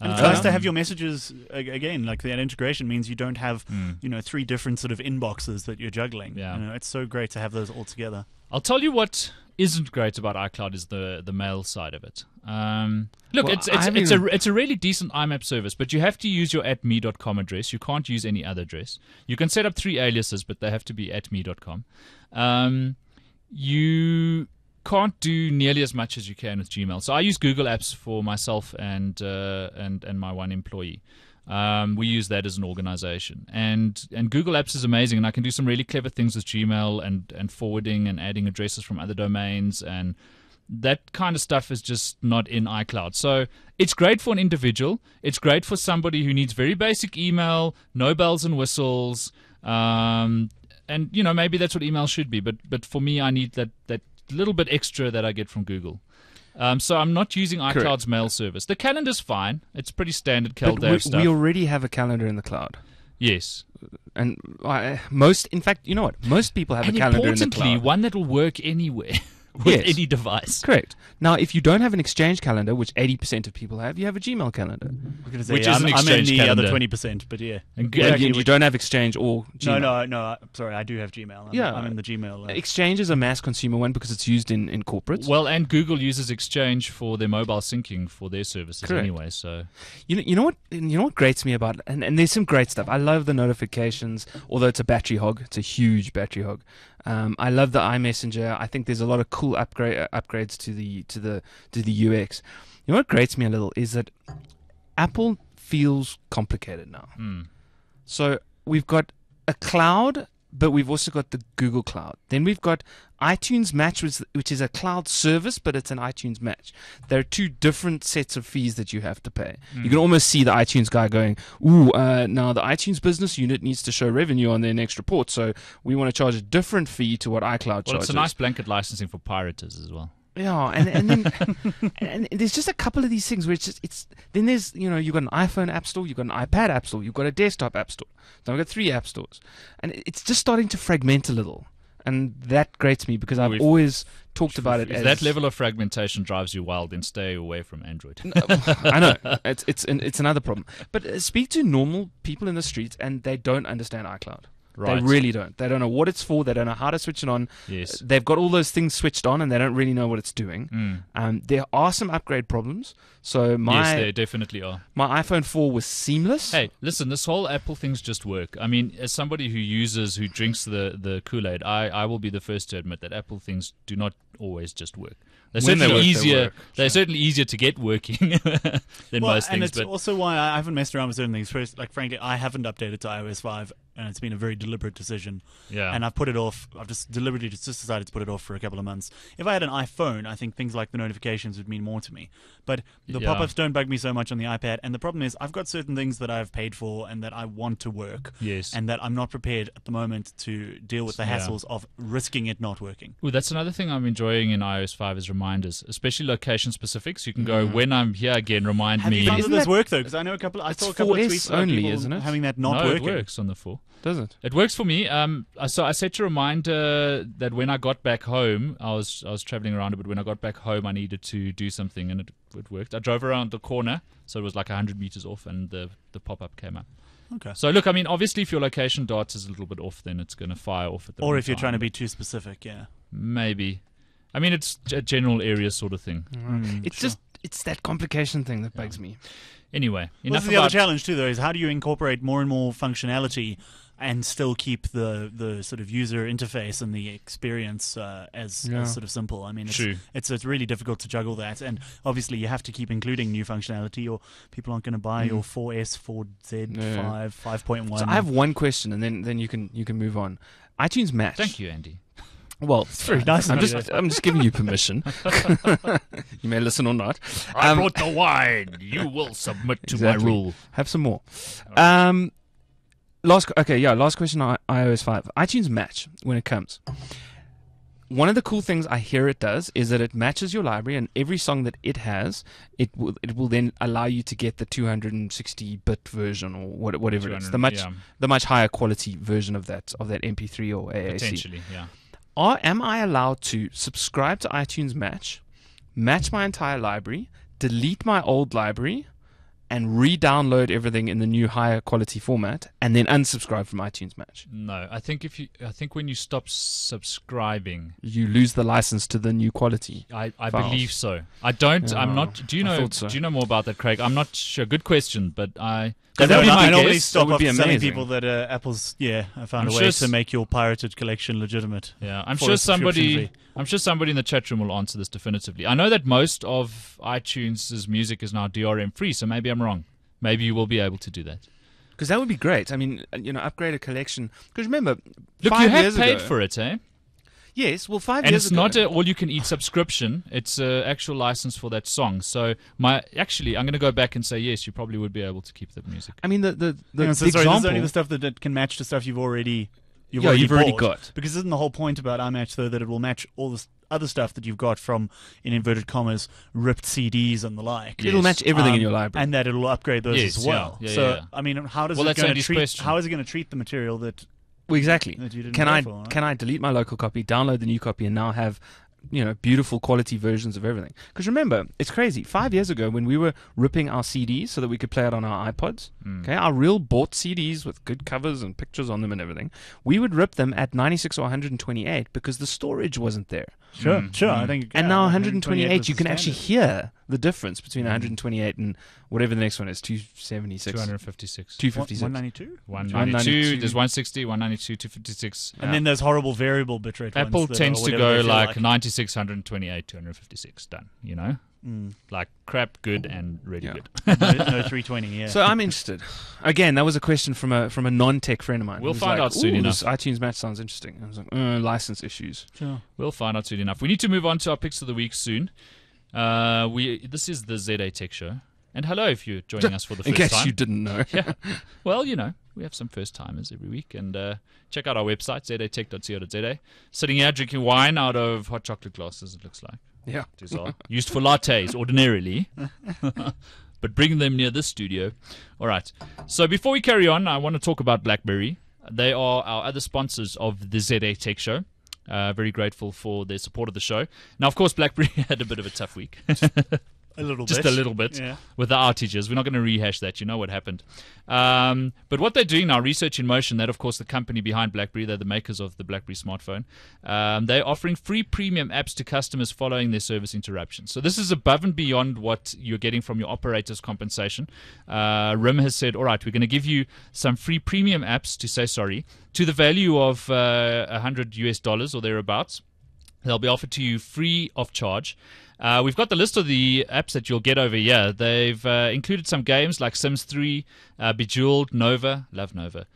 And it's nice to have your messages again. Like that integration means you don't have 3 different sort of inboxes that you're juggling. Yeah. It's so great to have those all together. I'll tell you what isn't great about iCloud is the mail side of it. Look, Well, it's a really decent IMAP service, but you have to use your @me.com address. You can't use any other address. You can set up 3 aliases, but they have to be @me.com. You can't do nearly as much as you can with Gmail. So I use Google Apps for myself and my one employee. We use that as an organization, and Google Apps is amazing, and I can do some really clever things with Gmail and forwarding and adding addresses from other domains, and that kind of stuff is just not in iCloud. So it's great for an individual. It's great for somebody who needs very basic email, no bells and whistles, and maybe that's what email should be. But for me, I need that little bit extra that I get from Google. So I'm not using iCloud's mail service. The calendar's fine. It's pretty standard CalDAV stuff. We already have a calendar in the cloud. Yes. And most people have a calendar in the importantly, cloud. one that will work anywhere with Yes. any device. Correct. Now, if you don't have an Exchange calendar, which 80% of people have, you have a Gmail calendar. Which is an I'm in Exchange the calendar. other 20%, but yeah. And Yeah, actually, you don't have Exchange or Gmail. No. Sorry, I do have Gmail. I'm in the Gmail. Exchange is a mass consumer one because it's used in corporates. well, and Google uses Exchange for their mobile syncing for their services Correct. anyway. So You know what grates me about, and there's some great stuff. I love the notifications, although it's a battery hog. It's a huge battery hog. I love the iMessenger. I think there's a lot of cool upgrades to the UX. You know what grates me a little is that Apple feels complicated now. So we've got a cloud, but we've also got the Google Cloud. Then we've got iTunes Match, which is a cloud service, but it's an iTunes Match. There are 2 different sets of fees that you have to pay. You can almost see the iTunes guy going, now the iTunes business unit needs to show revenue on their next report, so we want to charge a different fee to what iCloud well, charges. it's a nice blanket licensing for pirators as well. Yeah, and then and there's just a couple of these things where then there's you've got an iPhone app store, you've got an iPad app store, you've got a desktop app store. Then we've got 3 app stores, and it's just starting to fragment a little, and that grates me because I've always talked about it. If as that level of fragmentation drives you wild, then stay away from Android. I know it's another problem. But speak to normal people in the street, and they don't understand iCloud. Right. They really don't. They don't know what it's for. They don't know how to switch it on. Yes. They've got all those things switched on, and they don't really know what it's doing. There are some upgrade problems. So Yes, there definitely are. my iPhone 4 was seamless. Hey, listen, this whole Apple thing's just work. I mean, as somebody who drinks the Kool-Aid, I will be the first to admit that Apple things do not always just work. They're When they certainly work, they easier. work. They're certainly easier to get working than most and things. it's But also why I haven't messed around with certain things. First, frankly, I haven't updated to iOS 5, and it's been a very deliberate decision. Yeah. And I've put it off. I've just deliberately just decided to put it off for a couple of months. If I had an iPhone, I think things like the notifications would mean more to me. But the Yeah. pop-ups don't bug me so much on the iPad. And the problem is, I've got certain things that I've paid for and that I want to work. Yes. And that I'm not prepared at the moment to deal with the Yeah. hassles of risking it not working. Ooh, that's another thing I'm enjoying in iOS 5 is reminders, especially location specific. So you can go, when I'm here again, remind Have me. you found that Isn't those that- work though? Because I know I saw a couple of 4S tweets about only, people isn't it? having that not no, working. it works on the 4. Does it? It works for me. So I set a reminder that when I got back home, I was traveling around a bit. When I got back home, I needed to do something, and it worked. I drove around the corner, so it was like 100 meters off, and the pop-up came up. Okay. So look, I mean, obviously, if your location dot is a little bit off, then it's going to fire off at the Or wrong if you're time. trying to be too specific, yeah. Maybe. I mean, it's a general area sort of thing. It's that complication thing that bugs me. Anyway, Well, enough this is the other about challenge too, though, is how do you incorporate more and more functionality and still keep the sort of user interface and the experience as sort of simple. I mean, True. it's really difficult to juggle that, and obviously you have to keep including new functionality, or people aren't going to buy your 4S, 4Z, Yeah. 5, 5.1. So I have one question, and then you can move on. iTunes Match. Thank you, Andy. Well, it's very nice I'm of you. I'm just giving you permission. You may listen or not. I brought the wine. You will submit to Exactly. my rule. Have some more. Last question on iOS 5. iTunes Match, when it comes. One of the cool things I hear it does is that it matches your library, and every song that it has, it will then allow you to get the 260-bit version or whatever it is, the much higher quality version of that MP3 or AAC. Potentially, yeah. Am I allowed to subscribe to iTunes Match, match my entire library, delete my old library, and re-download everything in the new higher quality format, and then unsubscribe from iTunes Match? No, I think when you stop subscribing, You lose the license to the new quality. I files. believe so. I don't. I'm Oh, not. Do you I know? thought so. Do you know more about that, Craig? I'm not sure. Good question, but I. That That'd would be be my I normally guess. stop That would off be telling amazing. people that Apple's I found I'm a way sure to make your pirated collection legitimate. Yeah, I'm for sure a subscription somebody. fee. I'm sure somebody in the chat room will answer this definitively. I know that most of iTunes' music is now DRM free, so maybe I'm wrong. Maybe you will be able to do that. Because that would be great. I mean, upgrade a collection. Because remember, Look, 5 you have years paid ago, for it, eh? Yes, well, 5 And years it's ago. not an all-you-can-eat subscription. It's an actual license for that song. So I'm going to go back and say yes. You probably would be able to keep the music. I mean, the Hang on, so the sorry, this is example. only the stuff that can match to stuff you've already you've already bought. got. Because isn't the whole point about iMatch, though, that it will match all this other stuff that you've got from, in inverted commas, ripped CDs and the like? It'll match everything in your library. And that it'll upgrade those Yes, as well. yeah, yeah, so, yeah. I mean, how does Well, it that's going to Andy's treat? question. How is it going to treat the material that? Well, exactly. That you didn't Can go I for, right? can I delete my local copy, download the new copy, and now have beautiful quality versions of everything? Because remember, it's crazy. 5 years ago, when we were ripping our CDs so that we could play it on our iPods, okay, our real bought CDs with good covers and pictures on them and everything, we would rip them at 96 or 128 because the storage wasn't there. Sure. I think. And yeah, now 128 128, was you the can actually standard. hear the difference between 128 and whatever the next one is, 276. 256. 256. 192. 192. There's 160, 192, 256. And then there's horrible variable bitrate. Apple ones that tends are to whatever go they feel like 96, 128, 256. Done. You know? Mm. Like crap, good, and really Yeah. good. no 320. Yeah. So I'm interested. Again, that was a question from a non-tech friend of mine. We'll He was find like, out soon "Ooh, enough." This iTunes Match sounds interesting. I was like, license issues. Sure. We'll find out soon enough. We need to move on to our picks of the week soon. This is the ZA Tech Show. And hello if you're joining us for the In first case time. you didn't know. Yeah. Well, we have some first timers every week. And check out our website, zatech.co.za. Sitting here drinking wine out of hot chocolate glasses, it looks like. Yeah. These are used for lattes ordinarily. But bring them near this studio. All right. So before we carry on, I want to talk about BlackBerry. They are our other sponsors of the ZA Tech Show. Very grateful for their support of the show. Now, of course, BlackBerry had a bit of a tough week. A little Just bit. a little bit Yeah. with the outages. We're not going to rehash that. You know what happened. But what they're doing now, Research in Motion, that, of course, the company behind BlackBerry, they're the makers of the BlackBerry smartphone. They're offering free premium apps to customers following their service interruptions. So this is above and beyond what you're getting from your operator's compensation. RIM has said, all right, we're going to give you some free premium apps to say sorry to the value of $100 or thereabouts. They'll be offered to you free of charge. We've got the list of the apps that you'll get over here. They've included some games like Sims 3, Bejeweled, Nova, love Nova,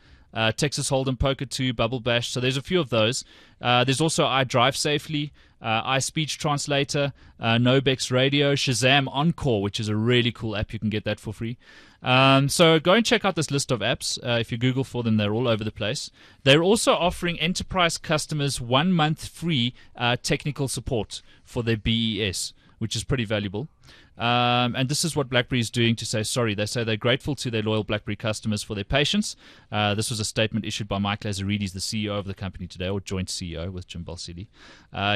Texas Hold'em, Poker 2, Bubble Bash. So there's a few of those. There's also iDrive Safely, iSpeech Translator, Nobex Radio, Shazam Encore, which is a really cool app. You can get that for free. So go and check out this list of apps. If you Google for them, they're all over the place. They're also offering enterprise customers 1 month free technical support for their BES, which is pretty valuable. And this is what BlackBerry is doing to say sorry. They say they're grateful to their loyal BlackBerry customers for their patience. This was a statement issued by Mike Lazaridis, the CEO of the company today, or joint CEO with Jim Balsillie.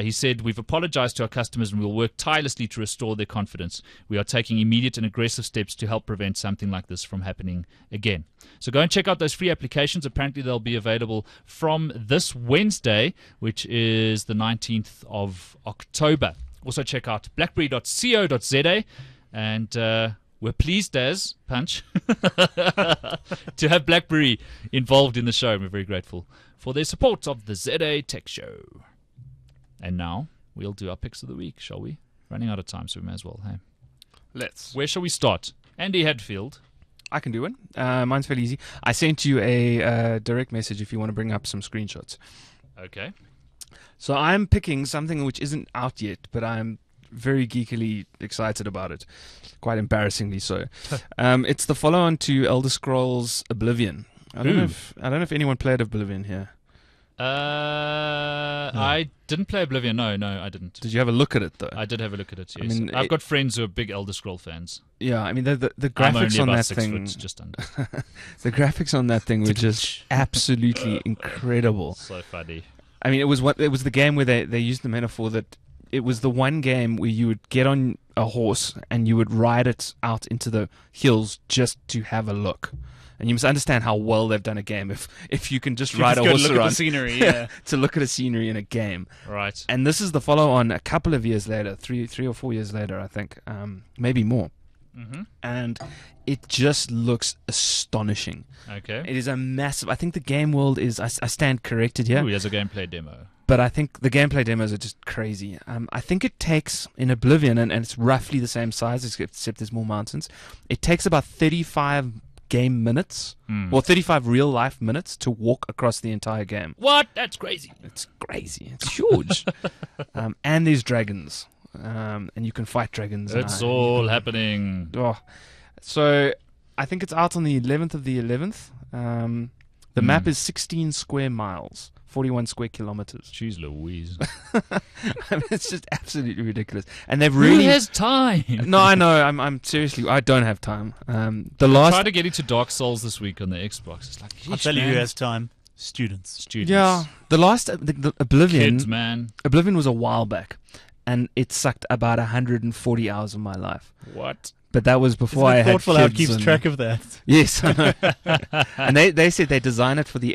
He said, "We've apologized to our customers and we'll work tirelessly to restore their confidence. We are taking immediate and aggressive steps to help prevent something like this from happening again." So go and check out those free applications. Apparently they'll be available from this Wednesday, which is the 19th of October. Also check out blackberry.co.za, and we're pleased as Punch to have BlackBerry involved in the show. We're very grateful for their support of the ZA Tech Show. And now we'll do our picks of the week, shall we? Running out of time, so we may as well. Hey, Let's. where shall we start? Andy Hadfield. I can do it. Mine's fairly easy. I sent you a direct message if you want to bring up some screenshots. Okay. So I'm picking something which isn't out yet, but I'm very geekily excited about it. Quite embarrassingly so. It's the follow-on to Elder Scrolls Oblivion. I don't know if anyone played Oblivion here. I didn't play Oblivion. No, I didn't. Did you have a look at it though? I did have a look at it, yes. I mean, I've got friends who are big Elder Scroll fans. Yeah, I mean the I'm only graphics on about that 6 thing, foot, just under. the graphics on that thing were just absolutely incredible. So funny. I mean, it was the game where they used the metaphor that it was the one game where you would get on a horse and you would ride it out into the hills just to have a look. And you must understand how well they've done a game if you can just ride a horse look around at the scenery, yeah. to look at a scenery in a game. Right. And this is the follow-on a couple of years later, three or 4 years later, I think, maybe more. Mm-hmm. And it just looks astonishing. Okay. It is a massive. I think the game world is. I stand corrected here. Ooh, he has a gameplay demo. But I think the gameplay demos are just crazy. I think it takes, in Oblivion, and it's roughly the same size, except there's more mountains, it takes about 35 game minutes, or 35 real-life minutes to walk across the entire game. What? That's crazy. It's crazy. It's huge. And there's dragons. And you can fight dragons. It's all happening. Oh. So I think it's out on the 11th of the 11th. The map is 16 square miles. 41 square kilometers. Jeez Louise. I mean, it's just absolutely ridiculous. And they've really... Who has time? No, I know. I'm seriously... I don't have time. Try to get into Dark Souls this week on the Xbox. It's like, I'll tell you who has time. Students. Yeah. The last... The Oblivion... Kids, man. Oblivion was a while back. And it sucked about 140 hours of my life. What? But that was before I had thoughtful how it kids. keeps track of that. Yes, I know. And they said they design it for the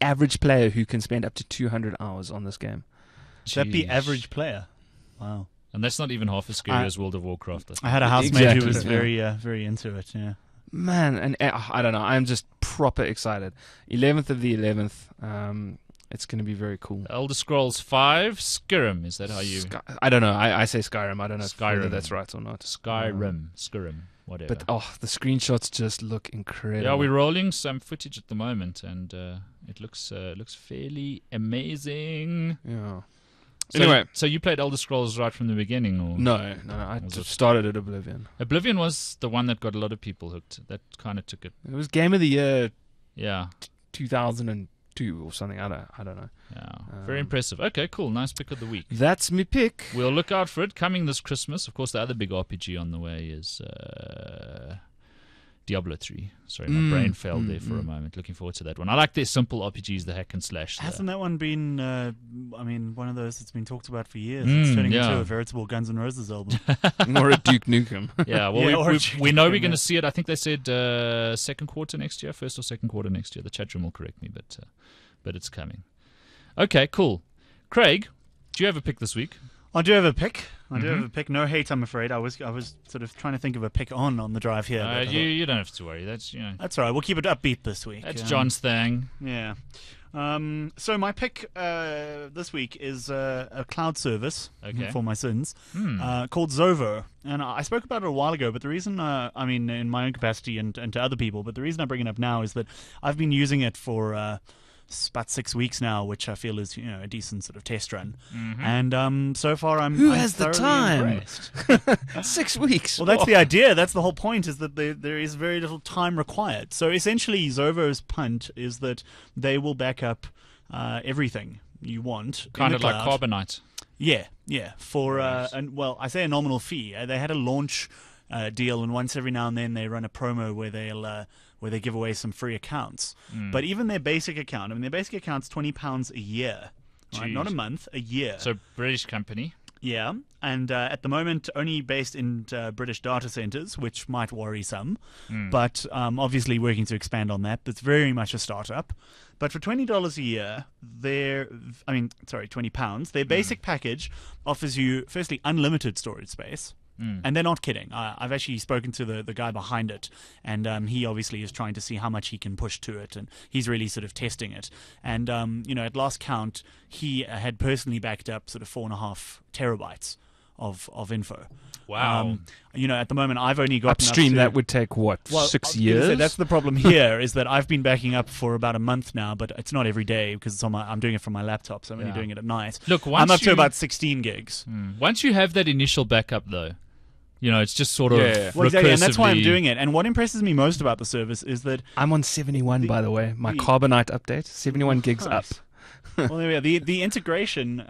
average player who can spend up to 200 hours on this game. That'd be Jeez. average player. Wow. And that's not even half as scary as World of Warcraft. I had a housemate who was Exactly. very into it. Yeah. Man, and I don't know. I'm just proper excited. 11th of the 11th. It's going to be very cool. Elder Scrolls 5 Skyrim. Is that how you... I don't know. I say Skyrim. I don't know Skyrim. whether that's right or not. Skyrim. Whatever. But the screenshots just look incredible. Yeah, we're rolling some footage at the moment, and it looks fairly amazing. Yeah. So, Anyway. So you played Elder Scrolls right from the beginning? Or No. I Was just it- started at Oblivion. Oblivion was the one that got a lot of people hooked. That kind of took it. It was Game of the Year Yeah. 2002 or something. I don't know. Yeah. Very impressive. Okay, cool. Nice pick of the week. That's me pick. We'll look out for it coming this Christmas. Of course, the other big RPG on the way is Diablo 3. Sorry, my brain failed there for a moment. Looking forward to that one. I like their simple RPGs, the hack and slash. Hasn't that one been, one of those that's been talked about for years? It's turning into a veritable Guns N' Roses album. Or a Duke Nukem. Yeah, well, Yeah, or we know we're chicken, going yeah. to see it. I think they said second quarter next year, first or second quarter next year. The chat room will correct me, but it's coming. Okay, cool. Craig, do you have a pick this week? I do have a pick. No hate, I'm afraid. I was sort of trying to think of a pick on the drive here. but I thought, You don't have to worry. That's that's all right. We'll keep it upbeat this week. that's John's thing. Yeah. So my pick this week is a cloud service Okay. for my sins called Zovo. And I spoke about it a while ago, but the reason, in my own capacity and to other people, but the reason I bring it up now is that I've been using it for about 6 weeks now, which I feel is a decent sort of test run. And so far, I'm Who has the thoroughly time? impressed. 6 weeks. Well, that's the idea. That's the whole point, is that there is very little time required. So essentially, Zovo's punt is that they will back up everything you want. Kind in of the like cloud. Carbonite. Yeah. For I say a nominal fee. They had a launch deal, and once every now and then they run a promo where they give away some free accounts. But even their basic account, their basic account's £20 a year, right? Jeez. Not a month, a year. So British company. Yeah, and at the moment only based in British data centers, which might worry some, but obviously working to expand on that. It's very much a startup. But for $20 a year, £20, their basic package offers you, firstly, unlimited storage space. And they're not kidding. I've actually spoken to the guy behind it, and he obviously is trying to see how much he can push to it, and he's really sort of testing it. And, at last count, he had personally backed up sort of 4.5 terabytes of info. Wow. At the moment, I've only got Upstream, that would take, 6 years? That's the problem here, is that I've been backing up for about a month now, but it's not every day because I'm doing it from my laptop, so I'm only doing it at night. Look, I'm up to about 16 gigs. Once you have that initial backup, though, it's just sort of Well, exactly, and that's why I'm recursively- doing it. And what impresses me most about the service is that I'm on 71, by the way. My Carbonite update, 71 gigs up. well, there we are. The integration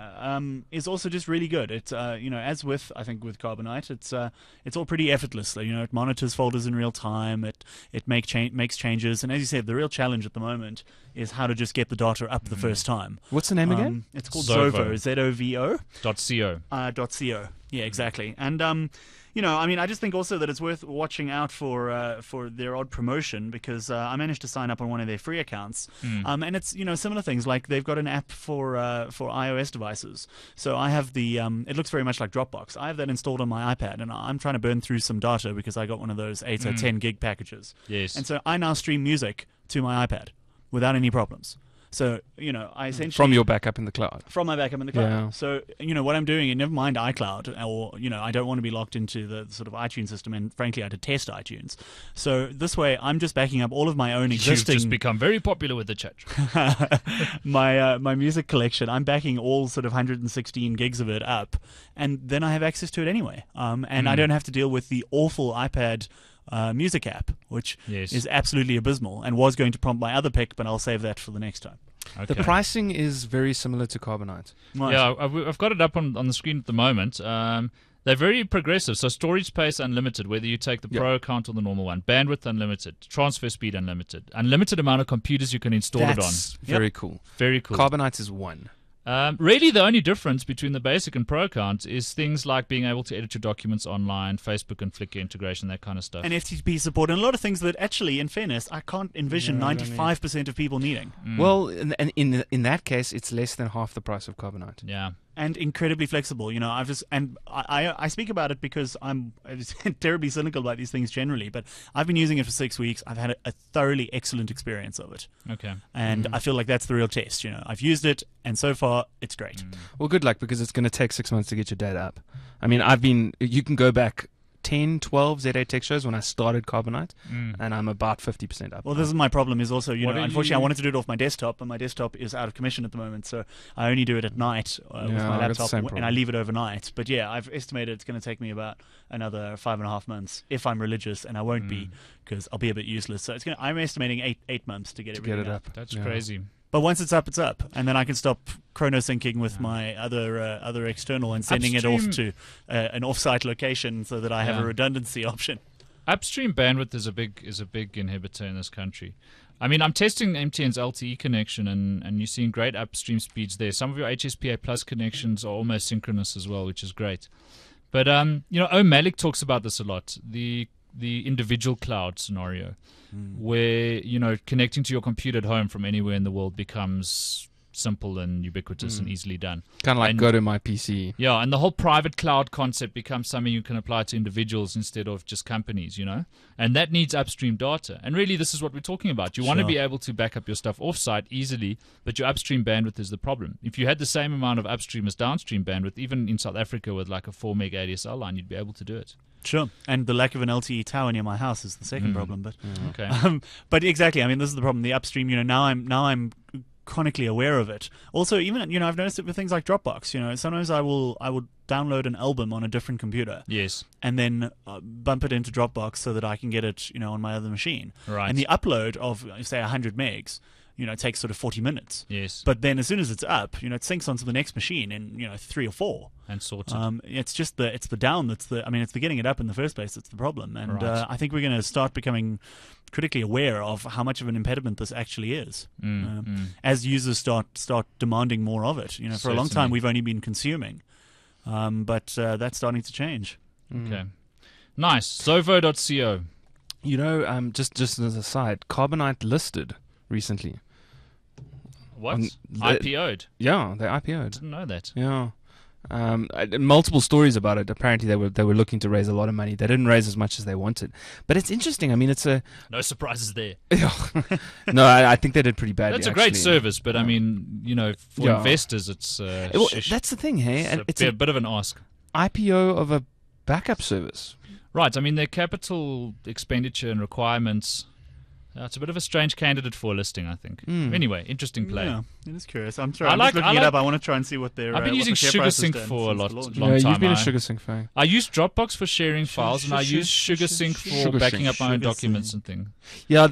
is also just really good. It's as with Carbonite, it's all pretty effortless. It monitors folders in real time. It makes changes, and as you said, the real challenge at the moment is how to just get the data up the first time. What's the name again? It's called Zovo. Zovo. .co. .co. Yeah, exactly. And I just think also that it's worth watching out for their odd promotion, because I managed to sign up on one of their free accounts, and it's similar things, like they've got an app for iOS devices. So I have the it looks very much like Dropbox. I have that installed on my iPad, and I'm trying to burn through some data because I got one of those 8 or 10 gig packages. Yes. And so I now stream music to my iPad without any problems. So, I essentially... From your backup in the cloud. From my backup in the cloud. Yeah. So, what I'm doing, and never mind iCloud, or, I don't want to be locked into the sort of iTunes system, and frankly, I had to test iTunes. So, this way, I'm just backing up all of my own existing... You've just become very popular with the chat. my music collection, I'm backing all sort of 116 gigs of it up, and then I have access to it anyway. And I don't have to deal with the awful iPad... music app, which is absolutely abysmal, and was going to prompt my other pick, but I'll save that for the next time. Okay. The pricing is very similar to Carbonite. Right. Yeah, I've got it up on the screen at the moment. They're very progressive. So storage space unlimited, whether you take the Pro account or the normal one. Bandwidth unlimited. Transfer speed unlimited. Unlimited amount of computers you can install it on. That's Very cool. Very cool. Carbonite is 1. Really, the only difference between the basic and Pro account is things like being able to edit your documents online, Facebook and Flickr integration, that kind of stuff. And FTP support, and a lot of things that actually, in fairness, I can't envision 95% of people needing. Well, and in that case, it's less than half the price of Carbonite. Yeah. And incredibly flexible. I speak about it because I'm terribly cynical about these things generally, but I've been using it for 6 weeks. I've had a thoroughly excellent experience of it. Okay. And I feel like that's the real test. I've used it, and so far, it's great. Well, good luck, because it's going to take 6 months to get your data up. You can go back 10, 12 Z8 Tech shows when I started Carbonite, and I'm about 50% up. Well, this is my problem, is also, unfortunately, I you- wanted to do it off my desktop, and my desktop is out of commission at the moment, so I only do it at night with Yeah, my I got the laptop, same and I problem. leave it overnight. But yeah, I've estimated it's going to take me about another 5.5 months if I'm religious, and I won't be, because I'll be a bit useless. So I'm estimating eight months to get to everything get it up. That's Yeah. crazy. But once it's up, and then I can stop chrono syncing with my other external and sending it off to an offsite location so that I have a redundancy option. Upstream bandwidth is a big inhibitor in this country. I'm testing MTN's LTE connection, and you're seeing great upstream speeds there. Some of your HSPA Plus connections are almost synchronous as well, which is great. But Oneiric talks about this a lot. The individual cloud scenario, where connecting to your computer at home from anywhere in the world becomes simple and ubiquitous and easily done. Kind of like And- go to my PC. Yeah, and the whole private cloud concept becomes something you can apply to individuals instead of just companies, and that needs upstream data. And really, this is what we're talking about. You want to Sure. be able to back up your stuff offsite easily, but your upstream bandwidth is the problem. If you had the same amount of upstream as downstream bandwidth, even in South Africa with like a 4 meg ADSL line, you'd be able to do it. Sure. And the lack of an LTE tower near my house is the second problem. But Okay. but exactly, this is the problem. The upstream, now I'm chronically aware of it. Also, even I've noticed it with things like Dropbox. Sometimes I will download an album on a different computer. Yes. And then bump it into Dropbox so that I can get it, on my other machine. Right. And the upload of, say, 100 megs, takes sort of 40 minutes. Yes. But then as soon as it's up, it syncs onto the next machine in, 3 or 4. And sorted. It's just it's the down it's the getting it up in the first place that's the problem. And Right. I think we're going to start becoming critically aware of how much of an impediment this actually is. As users start demanding more of it. For a long time Certainly. we've only been consuming. But that's starting to change. Okay. Nice. Zovo.co. Just as an aside, Carbonite listed recently. What? On IPO'd? Yeah, they IPO'd. Didn't know that. Yeah. Multiple stories about it. Apparently, they were looking to raise a lot of money. They didn't raise as much as they wanted, but it's interesting. I mean, it's a No surprises there. no. I think they did pretty badly. That's a great actually. service, but I mean, for Yeah. investors, it's Well, that's the thing, hey, and it's a a bit of an ask. IPO of a backup service. Right. I mean, their capital expenditure and requirements. It's a bit of a strange candidate for a listing, I think. Anyway, interesting play. Yeah, it is curious. I'm I I'm like- just I looking it like- up. I want to try and see what their I've been what using the share price has SugarSync done for a since the lot- launch. long yeah, time. you've been a I- SugarSync fan. I use Dropbox for sharing files, and I use SugarSync for SugarSync. backing up my own SugarSync. documents and things. Yeah,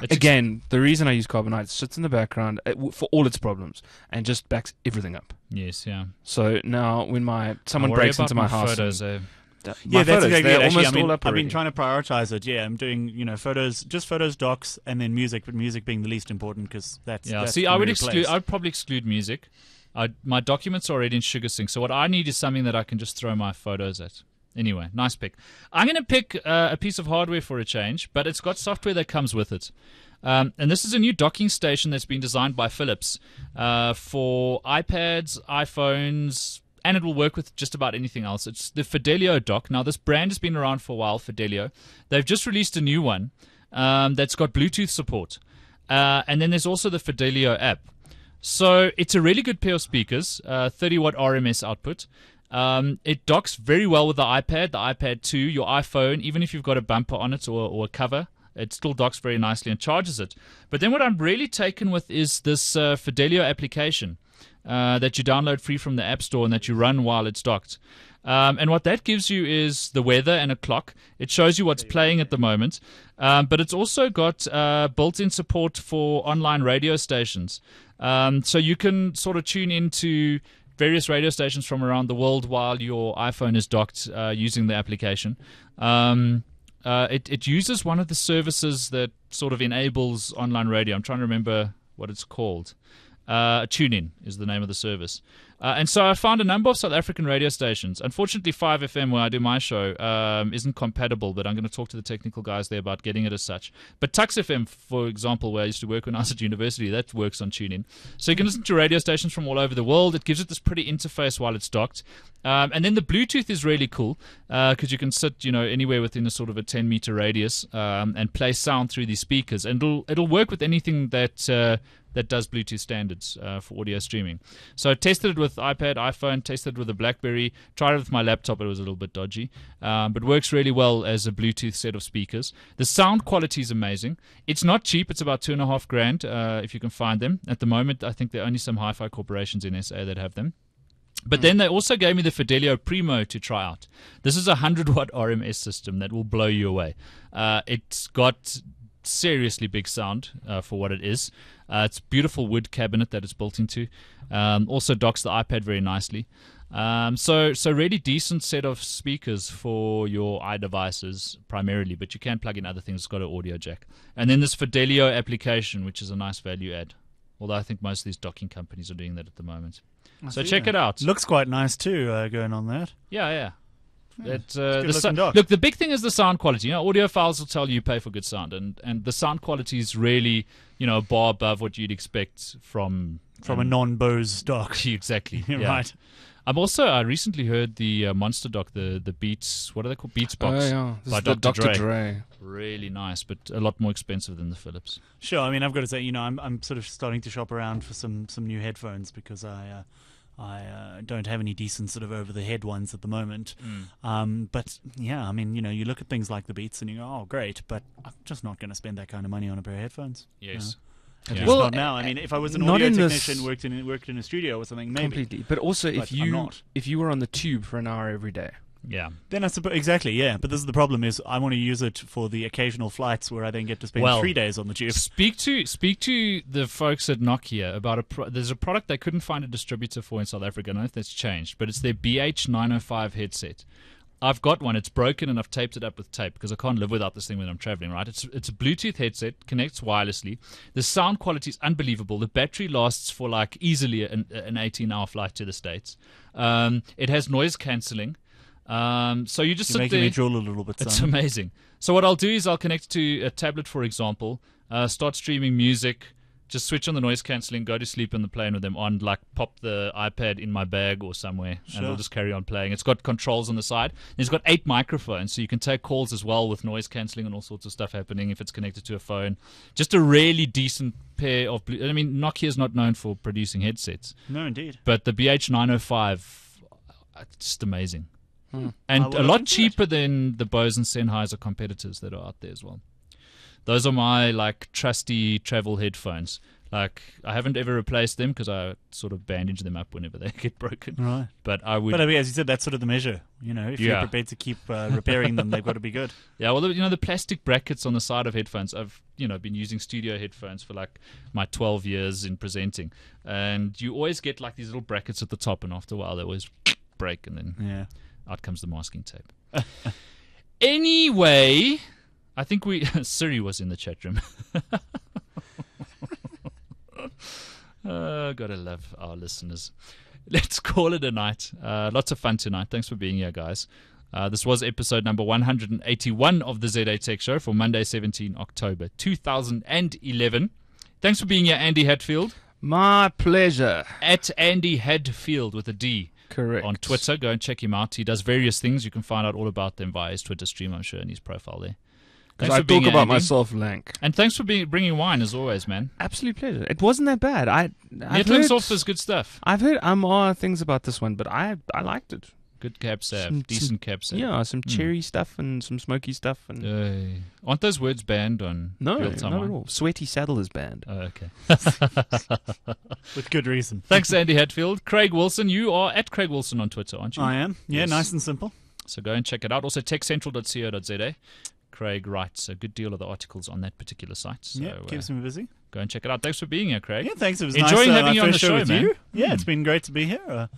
It's again, the reason I use Carbonite, it sits in the background for all its problems and just backs everything up. Yes, yeah. So now when someone I worry breaks about into my house, photos. my Yeah, that's photos, exactly they're it. Actually, almost all up I've been already. trying to prioritize it. Yeah, I'm doing photos, just photos, docs, and then music. But music being the least important because that's Yeah, that's see, gonna I would be exclude. replaced. I would probably exclude music. My documents are already in SugarSync, so what I need is something that I can just throw my photos at. Anyway, nice pick. I'm going to pick a piece of hardware for a change, but it's got software that comes with it. And this is a new docking station that's been designed by Philips for iPads, iPhones, and it will work with just about anything else. It's the Fidelio dock. Now, this brand has been around for a while, Fidelio. They've just released a new one that's got Bluetooth support. And then there's also the Fidelio app. So it's a really good pair of speakers, 30-watt RMS output. It docks very well with the iPad 2, your iPhone, even if you've got a bumper on it or a cover. It still docks very nicely and charges it. But then what I'm really taken with is this Fidelio application that you download free from the App Store and that you run while it's docked. And what that gives you is the weather and a clock. It shows you what's playing at the moment. But it's also got built-in support for online radio stations. So you can sort of tune into various radio stations from around the world while your iPhone is docked using the application. It uses one of the services that sort of enables online radio. I'm trying to remember what it's called. TuneIn is the name of the service. And so I found a number of South African radio stations. Unfortunately, 5FM, where I do my show, isn't compatible, but I'm going to talk to the technical guys there about getting it as such. But Tux FM, for example, where I used to work when I was at university, that works on TuneIn. So you can listen to radio stations from all over the world. It gives it this pretty interface while it's docked. And then the Bluetooth is really cool because you can sit, anywhere within a sort of a 10-meter radius and play sound through these speakers. And it'll work with anything that does Bluetooth standards for audio streaming. So I tested it with iPad, iPhone, tested it with a BlackBerry, tried it with my laptop, it was a little bit dodgy, but works really well as a Bluetooth set of speakers. The sound quality is amazing. It's not cheap, it's about $2,500 if you can find them. At the moment, I think there are only some hi-fi corporations in SA that have them. But then they also gave me the Fidelio Primo to try out. This is a 100-watt RMS system that will blow you away. It's got seriously big sound for what it is. It's a beautiful wood cabinet that it's built into. Also docks the iPad very nicely. So really decent set of speakers for your iDevices primarily, but you can plug in other things. It's got an audio jack. And then this Fidelio application, which is a nice value add. Although I think most of these docking companies are doing that at the moment. So check it out. Looks quite nice too, going on that. Yeah. It's a good-looking dock. Look, the big thing is the sound quality. Audiophiles will tell you pay for good sound, and the sound quality is really, a bar above what you'd expect from a non-Bose dock. Exactly. Yeah. Right. I recently heard the Monster dock, the Beats, what are they called? Beats Box. Oh, yeah. This by is the Dr. Dre. Really nice, but a lot more expensive than the Philips. Sure. I mean, I've got to say, I'm sort of starting to shop around for some new headphones because I don't have any decent sort of over-the-head ones at the moment. But, yeah, I mean, you look at things like the Beats and you go, oh, great, but I'm just not going to spend that kind of money on a pair of headphones. Yes. At Yeah. least Well, not now. I mean, if I was an not audio in technician, this- worked in a studio or something, maybe. Completely. But also, But if I'm you not. were on the tube for an hour every day, Yeah. Then I suppose exactly, yeah. But this is the problem: is I want to use it for the occasional flights where I then get to spend Well, 3 days on the tube. Speak to the folks at Nokia about there's a product they couldn't find a distributor for in South Africa. I don't know if that's changed, but it's their BH905 headset. I've got one. It's broken and I've taped it up with tape because I can't live without this thing when I'm traveling, right? It's a Bluetooth headset, connects wirelessly. The sound quality is unbelievable. The battery lasts for like easily an 18-hour flight to the States. It has noise cancelling. So you just You're sit making there. me drool a little bit, It's son. amazing. So what I'll do is I'll connect to a tablet, for example, start streaming music, just switch on the noise cancelling, go to sleep on the plane with them on, like pop the iPad in my bag or somewhere, and it'll just carry on playing. It's got controls on the side. It's got 8 microphones, so you can take calls as well with noise cancelling and all sorts of stuff happening if it's connected to a phone. Just a really decent pair of... I mean, Nokia is not known for producing headsets, No, indeed. but the BH905, it's just amazing. I And will a look lot into it. cheaper than the Bose and Sennheiser competitors that are out there as well. Those are my like trusty travel headphones. Like I haven't ever replaced them because I sort of bandage them up whenever they get broken. Right. But I would. But I mean, as you said, that's sort of the measure. You know, if you're Yeah. prepared to keep repairing them, they've got to be good. Yeah, well, the plastic brackets on the side of headphones. I've been using studio headphones for like my 12 years in presenting, and you always get like these little brackets at the top, and after a while they always break, and then Yeah. out comes the masking tape. Anyway, I think Siri was in the chat room. Gotta love our listeners. Let's call it a night. Lots of fun tonight. Thanks for being here, guys. This was episode number 181 of the ZA Tech Show for Monday, 17 October 2011. Thanks for being here, Andy Hatfield. my pleasure. At Andy Hadfield with a D. Correct. On Twitter. Go and check him out. He does various things. You can find out all about them via his Twitter stream, I'm sure, and his profile there. Thanks I for being talk here, about Andy. myself, Lank. And thanks for bringing wine, as always, man. Absolute pleasure. It wasn't that bad. I've Netlandsoft is good stuff. I've heard things about this one, but I liked it. Good cab sav. Some- Decent cab sav. Yeah, some cherry stuff and some smoky stuff. And Aren't those words banned on no, Real Time not Wine? at all. Sweaty Saddle is banned. Oh, okay. With good reason. Thanks, Andy Hatfield. Craig Wilson, you are at Craig Wilson on Twitter, aren't you? I am. Yeah, Yes. nice and simple. So go and check it out. Also, techcentral.co.za. Craig writes a good deal of the articles on that particular site. So Yeah, keeps me busy. go and check it out. Thanks for being here, Craig. Yeah, thanks. It was Enjoying nice. having my you on first the show, with man. you. Yeah, it's been great to be here.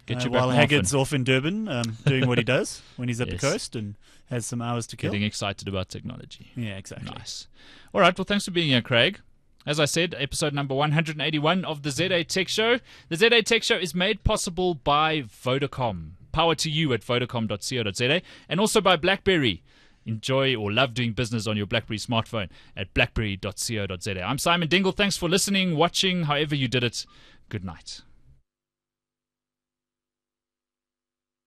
Get you back while more Haggard's often. off in Durban, doing what he does when he's at Yes. the coast and has some hours to kill. Getting excited about technology. Yeah, exactly. Nice. All right. Well, thanks for being here, Craig. As I said, episode number 181 of the ZA Tech Show. The ZA Tech Show is made possible by Vodacom. Power to you at vodacom.co.za and also by BlackBerry. Enjoy or love doing business on your BlackBerry smartphone at blackberry.co.za. I'm Simon Dingle. Thanks for listening, watching, however you did it. Good night.